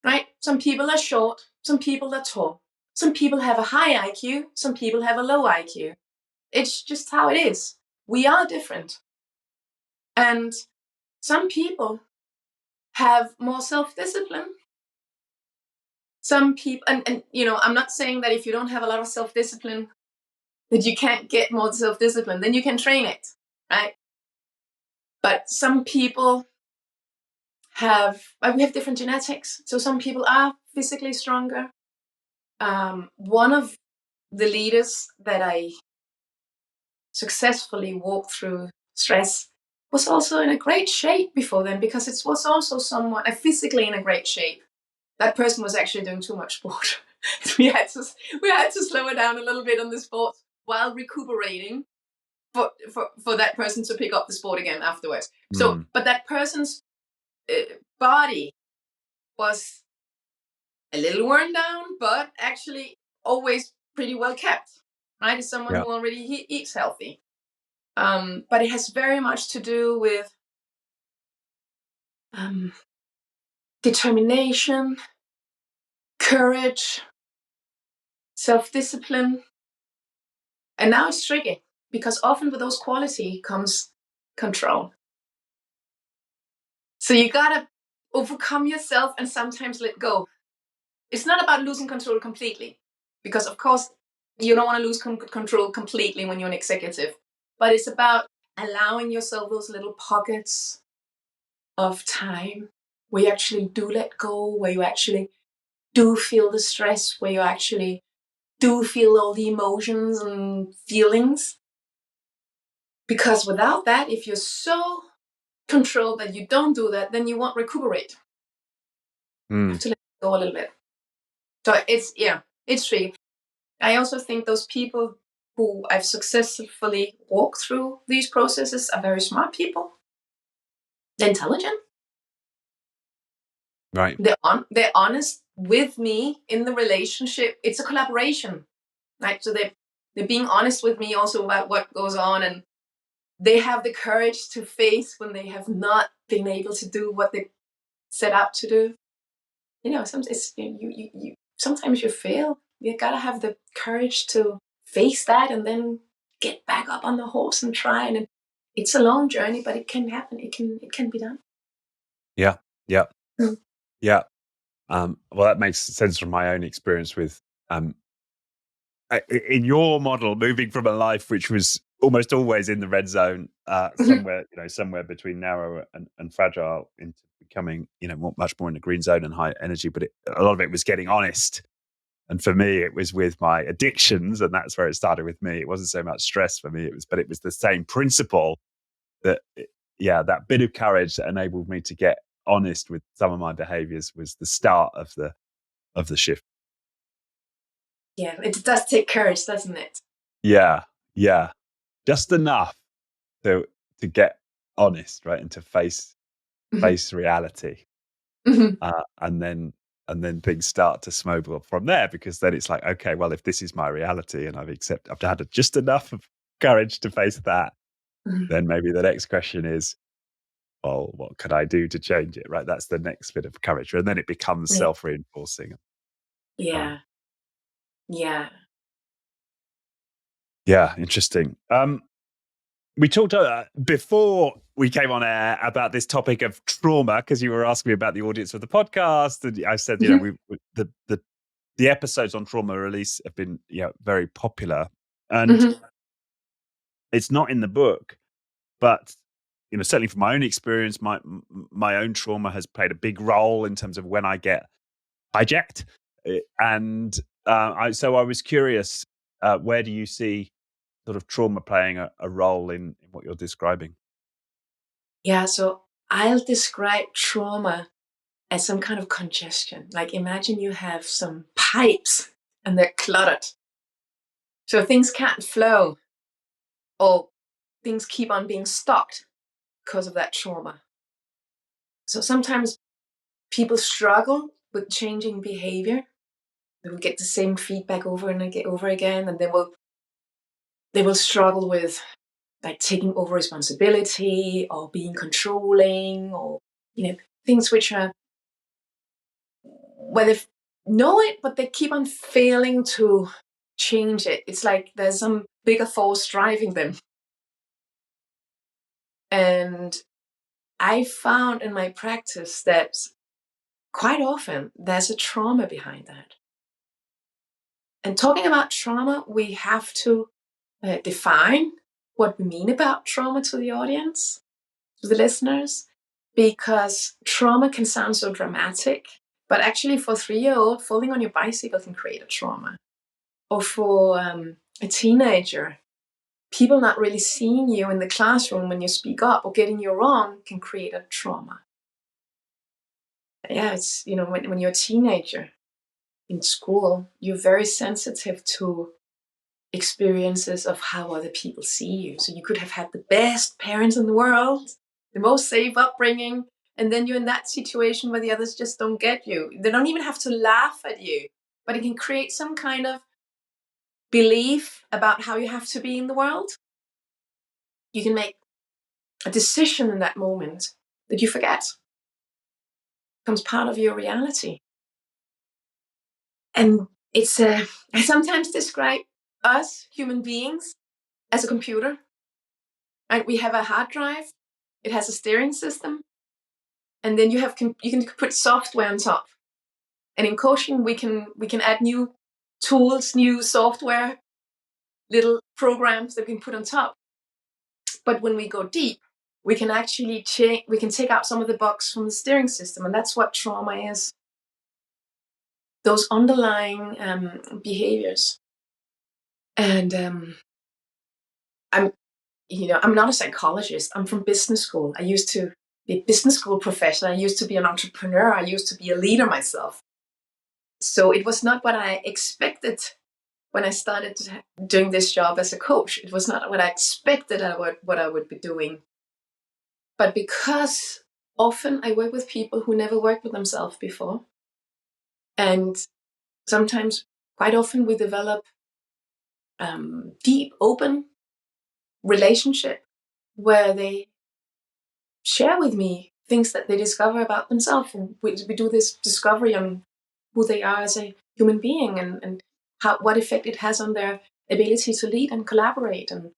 right? Some people are short, some people are tall. Some people have a high IQ, some people have a low IQ. It's just how it is. We are different. And some people have more self-discipline. Some people, and I'm not saying that if you don't have a lot of self-discipline, that you can't get more self-discipline, then you can train it, right? But some people we have different genetics. So some people are physically stronger. One of the leaders that I successfully walked through stress was also in a great shape before then, because it was also someone physically in a great shape. That person was actually doing too much sport. we had to slow it down a little bit on the sport while recuperating for that person to pick up the sport again afterwards. So, but that person's body was a little worn down, but actually always pretty well kept, right? As someone who already eats healthy. But it has very much to do with determination, courage, self-discipline. And now it's tricky because often with those qualities comes control. So you gotta overcome yourself and sometimes let go. It's not about losing control completely, because of course you don't want to lose control completely when you're an executive, but it's about allowing yourself those little pockets of time where you actually do let go, where you actually do feel the stress, where you actually do feel all the emotions and feelings. Because without that, if you're so controlled that you don't do that, then you won't recuperate. You have to let go a little bit. So it's tricky. I also think those people who I've successfully walked through these processes are very smart people. They're intelligent. Right. They're honest with me in the relationship. It's a collaboration, right? So they're being honest with me also about what goes on, and they have the courage to face when they have not been able to do what they set out to do. Sometimes sometimes you fail. You gotta have the courage to face that and then get back up on the horse and try. And it's a long journey, but it can happen. It can be done. Yeah. Yeah. Mm. Yeah. Well, that makes sense from my own experience with, in your model, moving from a life which was almost always in the red zone, somewhere between narrow and fragile, into becoming, much more in the green zone and high energy. But a lot of it was getting honest. And for me, it was with my addictions, and that's where it started with me. It wasn't so much stress for me; it was the same principle that, that bit of courage that enabled me to get honest with some of my behaviors was the start of the shift. Yeah, it does take courage, doesn't it? Yeah, yeah, just enough to get honest, right, and to face reality, Mhm. and then things start to snowball from there, because then it's like, okay, well, if this is my reality and I've had just enough of courage to face that, Mhm. then maybe the next question is, well, what could I do to change it? Right, that's the next bit of courage, and then it becomes Yeah. self-reinforcing. Yeah. Yeah. Yeah, interesting. We talked before we came on air about this topic of trauma, because you were asking me about the audience of the podcast, and I said, Mhm. the episodes on trauma release have been very popular, and Mhm. it's not in the book, but certainly from my own experience, my own trauma has played a big role in terms of when I get hijacked, and so I was curious, where do you see sort of trauma playing a role in what you're describing? Yeah. So I'll describe trauma as some kind of congestion. Like imagine you have some pipes and they're cluttered. So things can't flow, or things keep on being stopped because of that trauma. So sometimes people struggle with changing behavior. They will get the same feedback over and over again, and they will struggle with like taking over responsibility or being controlling, or things which are where they know it, but they keep on failing to change it. It's like there's some bigger force driving them. And I found in my practice that quite often there's a trauma behind that. And talking about trauma, we have to define what we mean about trauma to the audience, to the listeners, because trauma can sound so dramatic. But actually, for a 3-year-old, falling on your bicycle can create a trauma. Or for a teenager, people not really seeing you in the classroom when you speak up or getting you wrong can create a trauma. Yeah, it's, when you're a teenager in school, you're very sensitive to experiences of how other people see you. So you could have had the best parents in the world, the most safe upbringing, and then you're in that situation where the others just don't get you. They don't even have to laugh at you, but it can create some kind of belief about how you have to be in the world, you can make a decision in that moment that you forget becomes part of your reality. And it's I sometimes describe us human beings as a computer. Right? We have a hard drive. It has a steering system, and then you can put software on top. And in coaching, we can add new tools, new software, little programs that we can put on top. But when we go deep, we can actually we can take out some of the bugs from the steering system, and that's what trauma is. Those underlying behaviors. And I'm not a psychologist. I'm from business school. I used to be a business school professor. I used to be an entrepreneur. I used to be a leader myself. So it was not what I expected when I started doing this job as a coach. It was not what I expected what I would be doing. But because often I work with people who never worked with themselves before, and sometimes, quite often, we develop deep, open relationship where they share with me things that they discover about themselves. And we do this discovery on who they are as a human being and what effect it has on their ability to lead and collaborate, and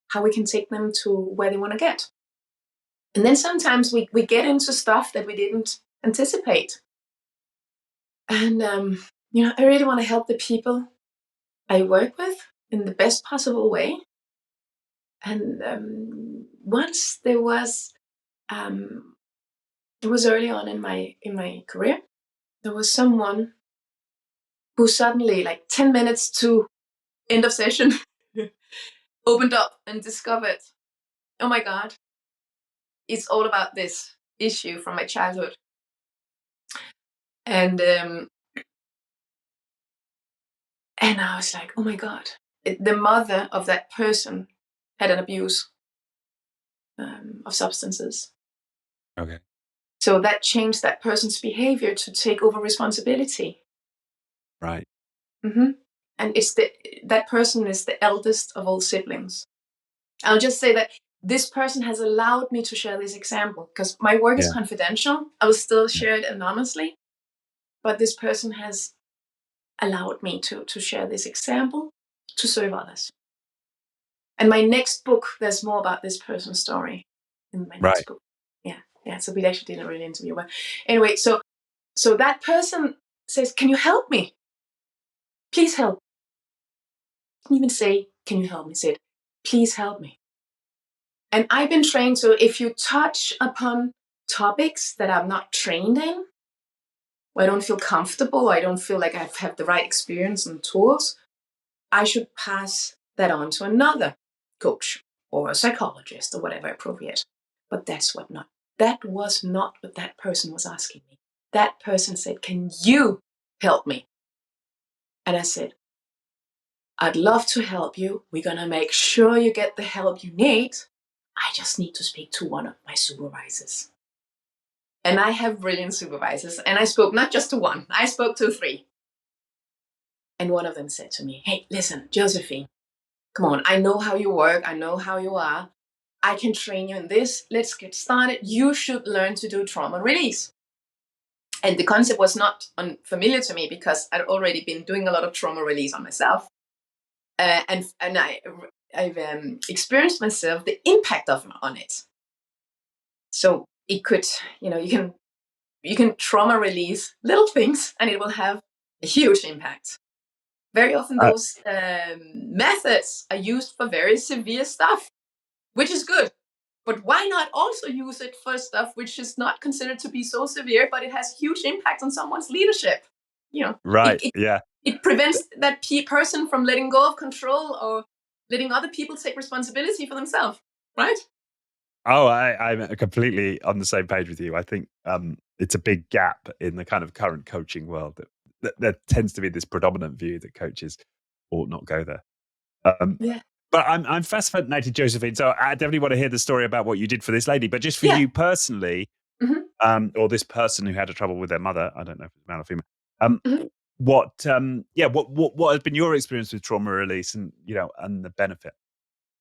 how we can take them to where they want to get. And then sometimes we get into stuff that we didn't anticipate. And, I really want to help the people I work with in the best possible way. And once it was early on in my career, there was someone who suddenly, like 10 minutes to end of session, opened up and discovered, oh my God, it's all about this issue from my childhood. And I was like, oh my God, the mother of that person had an abuse of substances. Okay. So that changed that person's behavior to take over responsibility. Right. Mm-hmm. And that person is the eldest of all siblings. I'll just say that this person has allowed me to share this example because my work is confidential. I will still share it anonymously, but this person has allowed me to share this example to serve others. And my next book, there's more about this person's story in my next book. Yeah. So we actually did a really interview. But anyway, so that person says, "Can you help me? Please help." Didn't even say, "Can you help me?" Said, "Please help me." And I've been trained, so if you touch upon topics that I'm not trained in, where I don't feel comfortable, I don't feel like I have the right experience and tools, I should pass that on to another coach or a psychologist or whatever appropriate. But that was not what that person was asking me. That person said, "Can you help me?" And I said, "I'd love to help you. We're going to make sure you get the help you need. I just need to speak to one of my supervisors." And I have brilliant supervisors. And I spoke not just to one, I spoke to 3. And one of them said to me, "Hey, listen, Josephine, come on. I know how you work. I know how you are. I can train you in this. Let's get started. You should learn to do trauma release." And the concept was not unfamiliar to me because I'd already been doing a lot of trauma release on myself. And I've experienced myself the impact on it. So it could, you can trauma release little things and it will have a huge impact. Very often those methods are used for very severe stuff, which is good. But why not also use it for stuff which is not considered to be so severe, but it has huge impact on someone's leadership? Right. It prevents that person from letting go of control or letting other people take responsibility for themselves, right? Oh, I'm completely on the same page with you. I think it's a big gap in the kind of current coaching world that there tends to be this predominant view that coaches ought not go there. Yeah. But I'm fascinated, Josephine. So I definitely want to hear the story about what you did for this lady. But just for you personally, Mm-hmm. or this person who had a trouble with their mother, I don't know if it's male or female. Mm-hmm. what has been your experience with trauma release, and and the benefit?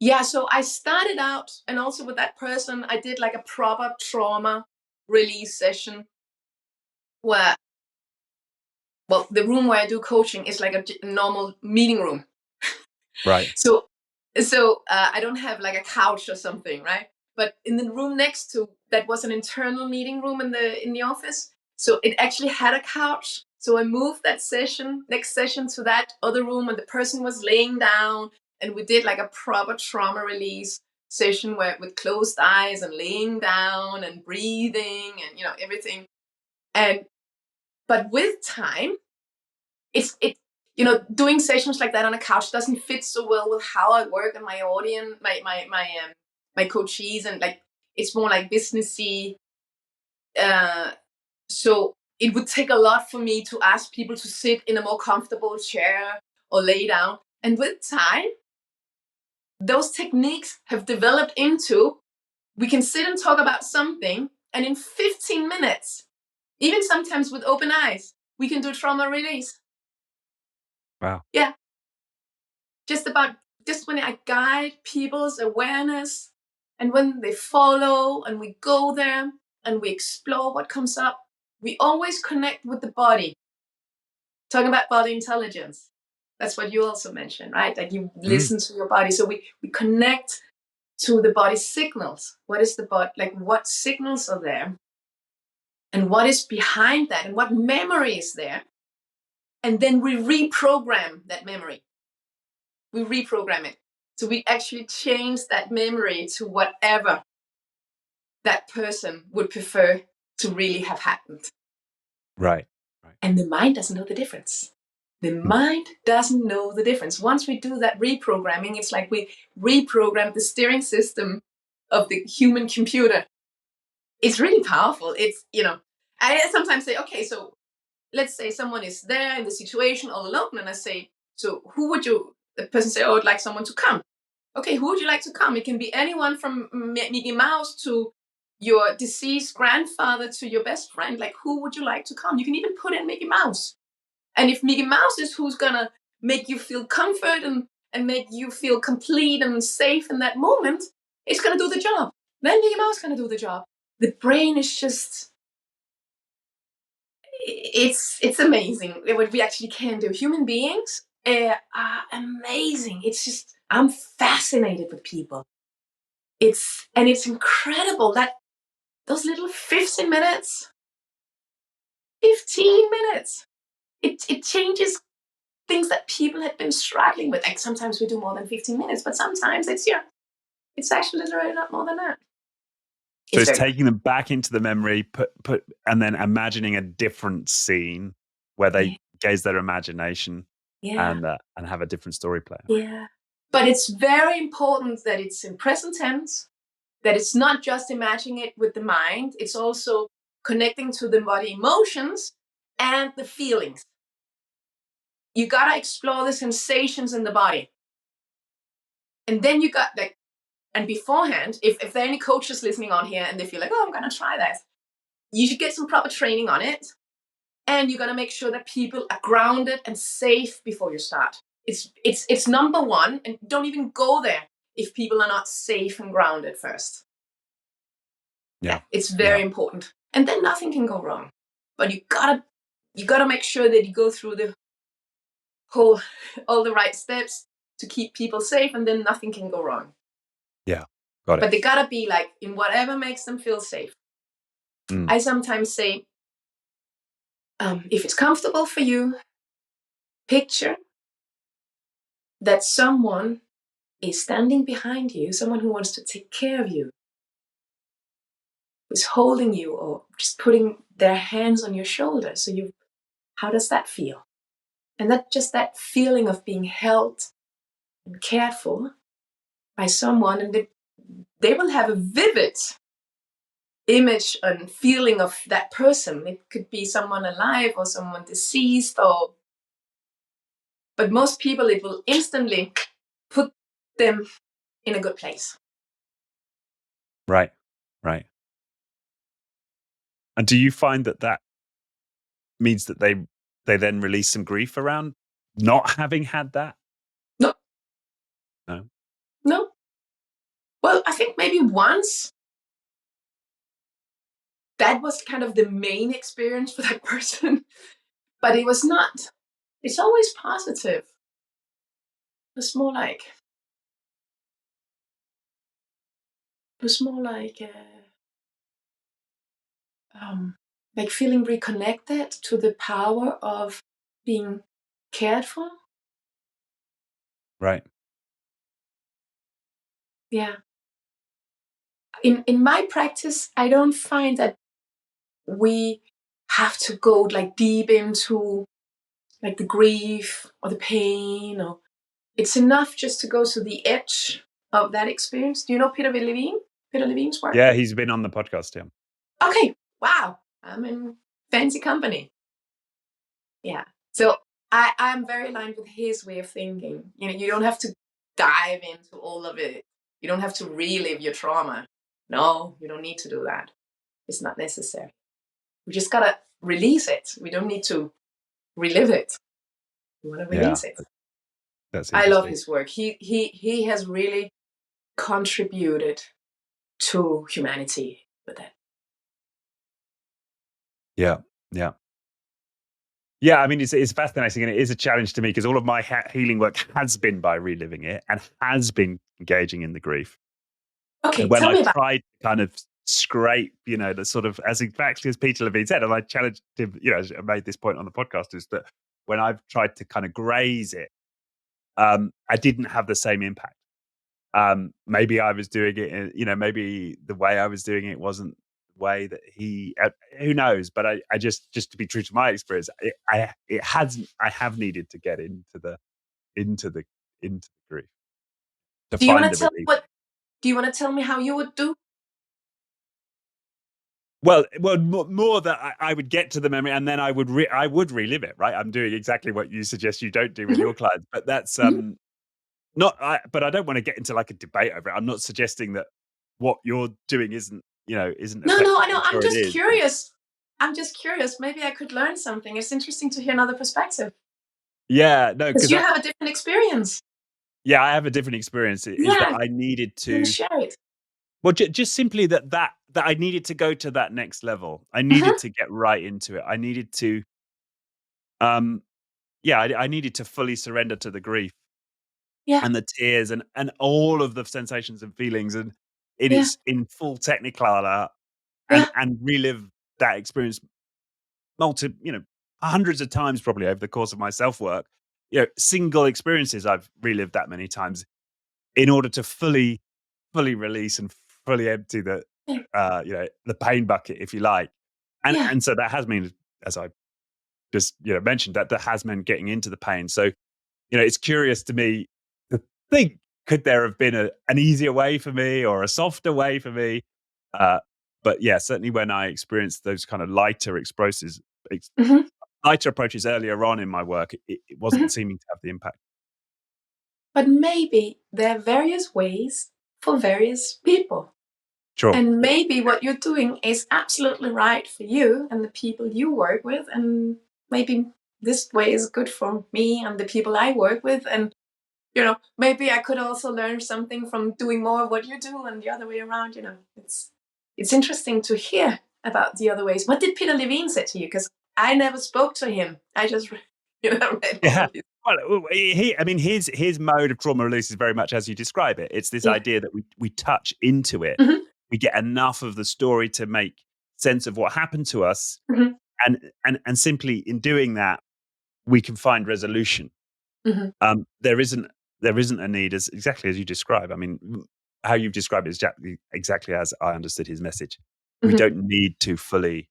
Yeah, so I started out, and also with that person, I did like a proper trauma release session where, well, the room where I do coaching is like a normal meeting room. Right. So I don't have like a couch or something, right? But in the room next to that was an internal meeting room in the office. So it actually had a couch. So I moved that next session to that other room, and the person was laying down, and we did like a proper trauma release session where with closed eyes and laying down and breathing and everything. And but with time, doing sessions like that on a couch doesn't fit so well with how I work and my audience, my coachees, and like it's more like businessy. So it would take a lot for me to ask people to sit in a more comfortable chair or lay down. And with time, those techniques have developed into we can sit and talk about something, and in 15 minutes, even sometimes with open eyes, we can do trauma release. Wow. Yeah. Just when I guide people's awareness, and when they follow and we go there and we explore what comes up, we always connect with the body. Talking about body intelligence. That's what you also mentioned, right? Like you listen to your body. So we connect to the body signals. What is the body, like what signals are there? And what is behind that? And what memory is there? And then we reprogram that memory. We reprogram it. So we actually change that memory to whatever that person would prefer to really have happened. Right. And the mind doesn't know the difference. The mind doesn't know the difference. Once we do that reprogramming, it's like we reprogram the steering system of the human computer. It's really powerful. I sometimes say, okay, so let's say someone is there in the situation all alone, and I say, so the person say, oh, I'd like someone to come. Okay, who would you like to come? It can be anyone from Mickey Mouse to your deceased grandfather to your best friend. Like, who would you like to come? You can even put in Mickey Mouse. And if Mickey Mouse is who's gonna make you feel comfort and make you feel complete and safe in that moment, it's gonna do the job. Then Mickey Mouse is gonna do the job. The brain is just, it's amazing what we actually can do. Human beings are amazing. It's just, I'm fascinated with people. It's incredible that those little 15 minutes, it changes things that people had been struggling with. Like sometimes we do more than 15 minutes, but sometimes it's actually literally not more than that. So it's taking them back into the memory, put, and then imagining a different scene where they gaze their imagination and have a different story play. Yeah. But it's very important that it's in present tense, that it's not just imagining it with the mind, it's also connecting to the body emotions and the feelings. You gotta explore the sensations in the body. And then you got like, and beforehand, if there are any coaches listening on here and they feel like, oh, I'm gonna try that, you should get some proper training on it. And you're gonna make sure that people are grounded and safe before you start. It's number one, and don't even go there if people are not safe and grounded first. Yeah, it's very important. And then nothing can go wrong. But you gotta make sure that you go through all the right steps to keep people safe, and then nothing can go wrong. Yeah, got it. But they gotta be like in whatever makes them feel safe. I sometimes say, if it's comfortable for you, picture that someone is standing behind you, someone who wants to take care of you, who's holding you or just putting their hands on your shoulder. So how does that feel? And that feeling of being held and cared for by someone, and they will have a vivid image and feeling of that person. It could be someone alive or someone deceased, but most people, it will instantly put them in a good place. Right. And do you find that means that they then release some grief around not having had that? No, No? no. Well, I think maybe once that was kind of the main experience for that person, but it was not. It's always positive. It's more like it was more like feeling reconnected to the power of being cared for. Right. Yeah. In my practice, I don't find that we have to go like deep into like the grief or the pain, or it's enough just to go to the edge of that experience. Do you know Peter Levine? Peter Levine's work? Yeah, he's been on the podcast, yeah. Okay. Wow. I'm in fancy company. Yeah. So I'm very aligned with his way of thinking. You know, you don't have to dive into all of it. You don't have to relive your trauma. No, you don't need to do that. It's not necessary. We just gotta release it. We don't need to relive it. We want to Yeah, release it. that's I love interesting. his work. He has really contributed to humanity with that. Yeah, yeah. Yeah, I mean, it's fascinating, and it is a challenge to me because all of my healing work has been by reliving it and has been engaging in the grief. And Okay, when tell I me about. tried to kind of scrape, the sort of as exactly as Peter Levine said, and I challenged him, I made this point on the podcast, is that when I've tried to kind of graze it, I didn't have the same impact. Maybe I was doing it, maybe the way I was doing it wasn't the way that who knows? But I just to be true to my experience, I have needed to get into the into the grief to Do you find want the to tell me relief. what? Do you want to tell me how you would do? Well, more that I would get to the memory and then I would relive it, right? I'm doing exactly what you suggest you don't do with Mhm, your clients, but that's mhm. not. But I don't want to get into like a debate over it. I'm not suggesting that what you're doing isn't No, effective. I know. I'm I'm sure it just is. curious. I'm just curious. Maybe I could learn something. It's interesting to hear another perspective Yeah, no, because because you have a different experience. I have a different experience. Is that Yeah, I needed you want to to share it? well, just simply that I needed to go to that next level. I Hmm. needed to get right into it. I needed to um yeah, I needed to fully surrender to the grief Yeah, and the tears and all of the sensations and feelings and yeah, in full technicolor yeah. and relive that experience hundreds of times probably over the course of my self work. Single experiences I've relived that many times in order to fully release and fully empty Yeah, the pain bucket, if you like. And yeah. and so that has meant, as I just mentioned, that has meant getting into the pain. So it's curious to me to think, could there have been an easier way for me or a softer way for me? Uh, but yeah, certainly when I experienced those kind of Hmm. lighter approaches earlier on in my work, it Hmm. wasn't seeming to have the impact. But maybe there are various ways for various people. Sure. And maybe what you're doing is absolutely right for you and the people you work with. And maybe this way is good for me and the people I work with. And, maybe I could also learn something from doing more of what you do and the other way around. It's interesting to hear about the other ways. What did Peter Levine say to you? Because I never spoke to him. I just, read all Yeah. of his. Well, I mean, his mode of trauma release is very much as you describe it. It's this Yeah. idea that we touch into it, Hmm. we get enough of the story to make sense of what happened to us, Hmm. and simply in doing that, we can find resolution. Hmm. There isn't a need, as exactly as you describe. I mean, how you've described it is exactly as I understood his message. We Hmm. don't need to fully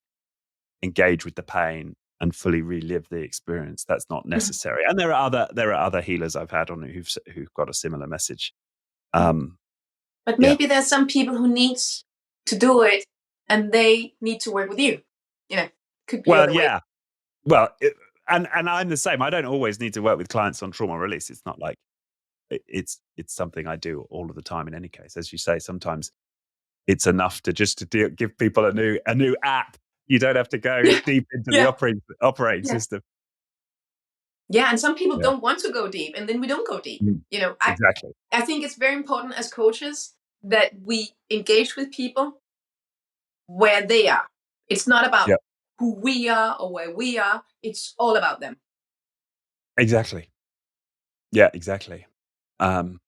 engage with the pain and fully relive the experience. That's not necessary. And there are other healers I've had on who've got a similar message. Hmm. Um, But yeah. maybe there's some people who needs to do it and they need to work with you. Could be Well, other ways. yeah. Well, and I'm the same. I don't always need to work with clients on trauma release. It's not like it's something I do all of the time. In any case, as you say, sometimes it's enough to just give people a new app. You don't have to go deep into the Yeah, operating yeah. system. Yeah, and some people Yeah. don't want to go deep, and then we don't go deep. Mm. You know, Exactly. I think it's very important as coaches that we engage with people where they are. It's not about Yeah. who we are or where we are. It's all about them. Exactly. Yeah, exactly. Um,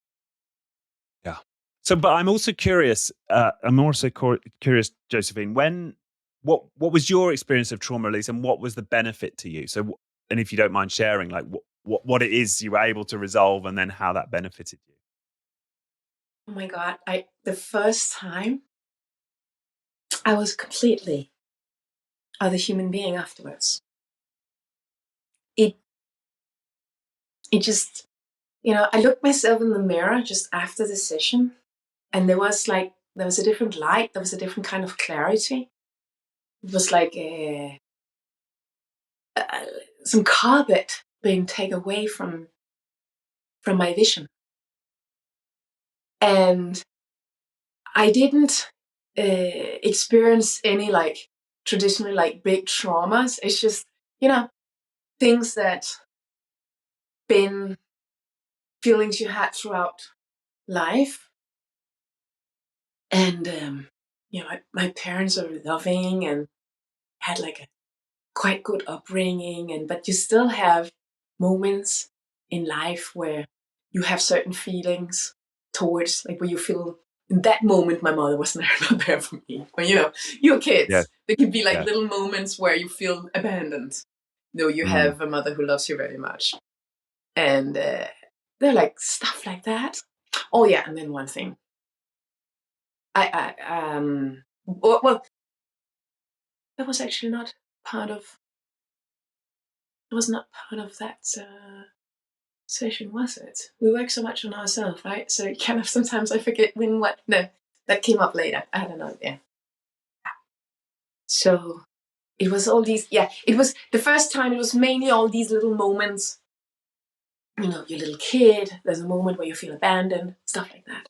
yeah. So, but I'm also curious, curious, Josephine, what was your experience of trauma release and what was the benefit to you? So, and if you don't mind sharing, like what it is you were able to resolve and then how that benefited you. Oh my God. The first time I was completely other human being afterwards. It it just, I looked myself in the mirror just after the session, and there was a different light, there was a different kind of clarity. It was like uh, some carpet being taken away from my vision. And I didn't experience any like traditionally like big traumas. It's just, you know, things that been feelings you had throughout life. And, my parents are loving and had like a quite good upbringing. But you still have moments in life where you have certain feelings towards, like where you feel in that moment, my mother was not there for me. When, you're Yes. kids, there can be like Yes. little moments where you feel abandoned. No, you Mm, have a mother who loves you very much. And they're like stuff like that. Oh, yeah. And then one thing. Well, that was actually not part of, it was not part of that session, was it? We work so much on ourselves, right? So kind of sometimes I forget when what. No, that came up later. I don't know. Yeah. So it was all these. Yeah, it was the first time. It was mainly all these little moments. Your little kid. There's a moment where you feel abandoned, stuff like that.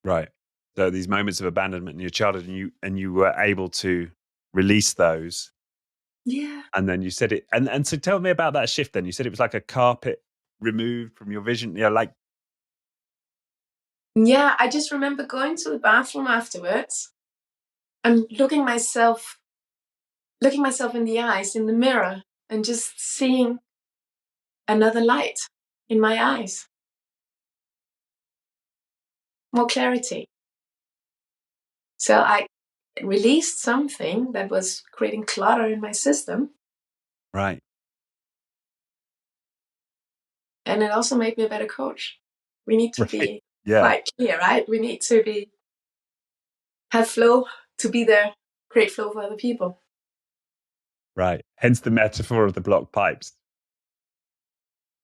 right. So these moments of abandonment in your childhood, and you were able to release those. Yeah. And then you said it, and so tell me about that shift then. You said it was like a carpet removed from your vision, like Yeah, I just remember going to the bathroom afterwards and looking myself in the eyes in the mirror and just seeing another light in my eyes, more clarity. So I released something that was creating clutter in my system. right. And it also made me a better coach. We need to Right. be Yeah. quite clear, right? We need to have flow to be there, create flow for other people. Right. Hence the metaphor of the blocked pipes.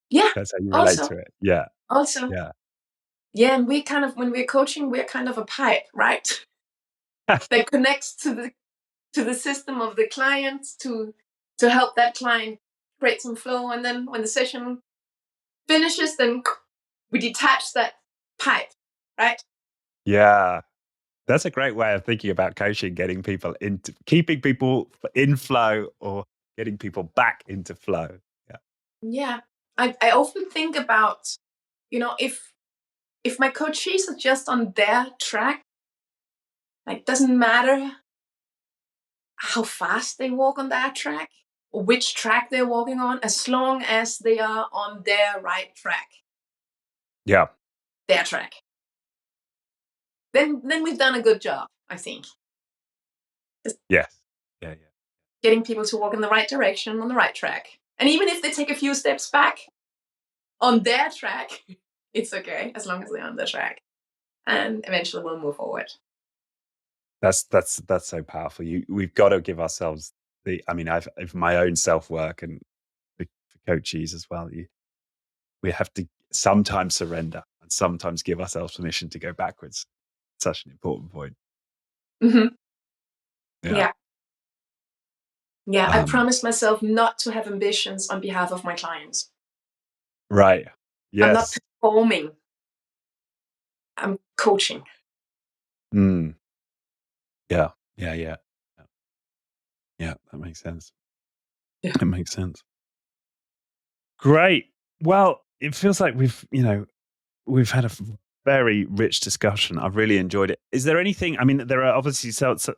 Yeah, That's how you relate also, to it. Yeah. also. Yeah. Yeah, and we kind of, when we're coaching, we're kind of a pipe, right? That connects to the system of the client to help that client create some flow. And then when the session finishes, then we detach that pipe, right? Yeah. That's a great way of thinking about coaching, getting people into keeping people in flow or getting people back into flow. Yeah. Yeah. I often think about, if my coachees are just on their track, like doesn't matter how fast they walk on that track or which track they're walking on, as long as they are on their right track, Yeah. their track. Then we've done a good job, I think. Just Yes. Yeah. Yeah. getting people to walk in the right direction on the right track. And even if they take a few steps back on their track, it's okay as long as they're on the track. And eventually we'll move forward. That's so powerful. We've got to give ourselves I mean, I've my own self work and for coaches as well. We have to sometimes surrender and sometimes give ourselves permission to go backwards. Such an important point. Hmm. Yeah. Yeah. Yeah. I Um, promised myself not to have ambitions on behalf of my clients. right. I'm not Yes. performing, I'm coaching. Mm, yeah. Yeah. Yeah. Yeah. Yeah. That makes sense. Yeah. It makes sense. Great. Well, it feels like we've had a very rich discussion. I've really enjoyed it. Is there anything? I mean, there are obviously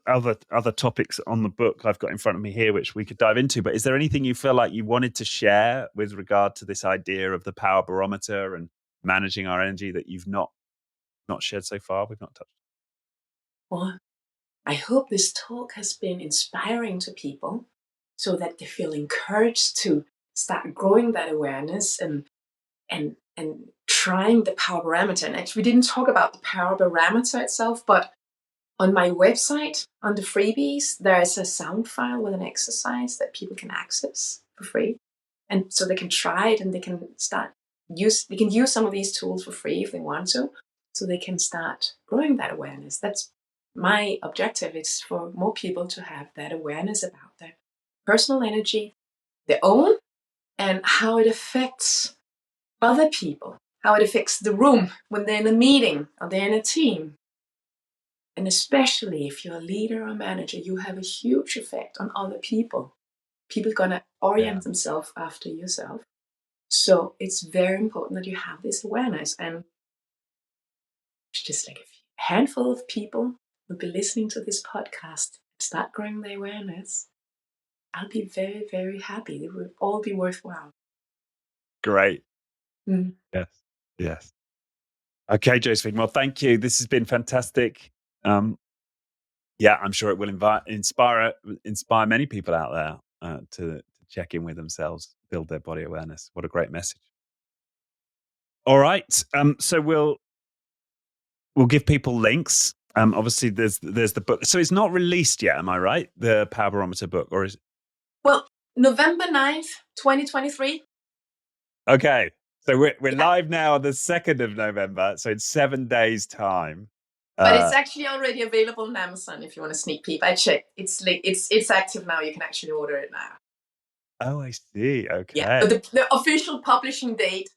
other topics on the book I've got in front of me here, which we could dive into. But is there anything you feel like you wanted to share with regard to this idea of the power barometer and managing our energy that you've not shared so far? We've not touched. Well, I hope this talk has been inspiring to people so that they feel encouraged to start growing that awareness and trying the power barometer. And actually, we didn't talk about the power barometer itself, but on my website, on the freebies, there is a sound file with an exercise that people can access for free. And so they can try it and they can use some of these tools for free if they want to. So they can start growing that awareness. That's my objective. It's for more people to have that awareness about their personal energy, their own, and how it affects other people, how it affects the room when they're in a meeting or they're in a team. And especially if you're a leader or manager, you have a huge effect on other people. People are going to orient themselves after yourself. So it's very important that you have this awareness. And it's just like a handful of people will be listening to this podcast, start growing their awareness. I'll be very, very happy. It will all be worthwhile. Great. Mm. Yes. Yes. Okay, Josephine. Well, thank you. This has been fantastic. Yeah, I'm sure it will inspire many people out there to check in with themselves, build their body awareness. What a great message! All right, so we'll give people links. Obviously, there's the book, so it's not released yet. Am I right? The Power Barometer book, or is it? Well, November 9th, 2023. Okay, so we're live now on the 2nd of November, so in 7 days' time. But it's actually already available on Amazon if you want a sneak peek. I checked. It's active now. You can actually order it now. Oh, I see. Okay. Yeah, but the official publishing date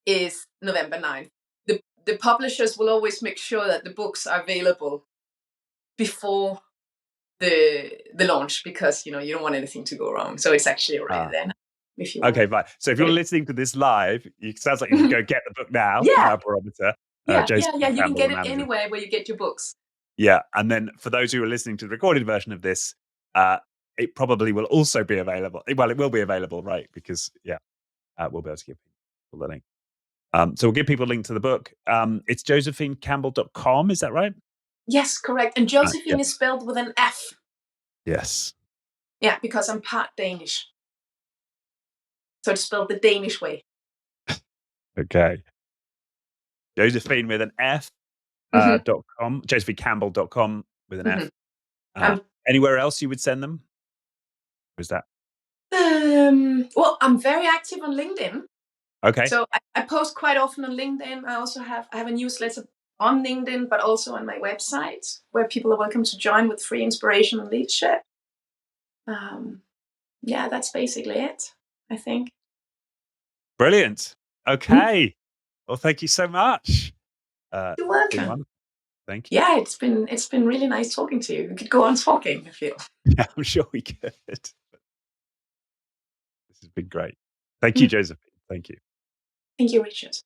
is November 9th. The publishers will always make sure that the books are available before the launch because you don't want anything to go wrong. So it's actually already there now. If you okay, right. So if you're listening to this live, it sounds like you should go get the book now. Power Barometer. Yeah. You can get it anywhere where you get your books. Yeah, and then for those who are listening to the recorded version of this, it probably will also be available. Well, it will be available, right? Because we'll be able to give people the link. So we'll give people a link to the book. It's josephinecampbell.com. Is that right? Yes, correct. And Josephine is spelled with an F. Yes. Yeah, because I'm part Danish. So it's spelled the Danish way. Okay. Josephine with an F. .com, josephinecampbell.com with an F. Anywhere else you would send them? Who's that? Well, I'm very active on LinkedIn. Okay. So I post quite often on LinkedIn. I have a newsletter on LinkedIn, but also on my website where people are welcome to join with free inspiration and leadership. Yeah, that's basically it, I think. Brilliant. Okay. Well, thank you so much. You're welcome. Thank you. Yeah, it's been really nice talking to you. We could go on talking, I feel. Yeah, I'm sure we could. This has been great. Thank you, Josephine. Thank you. Thank you, Richard.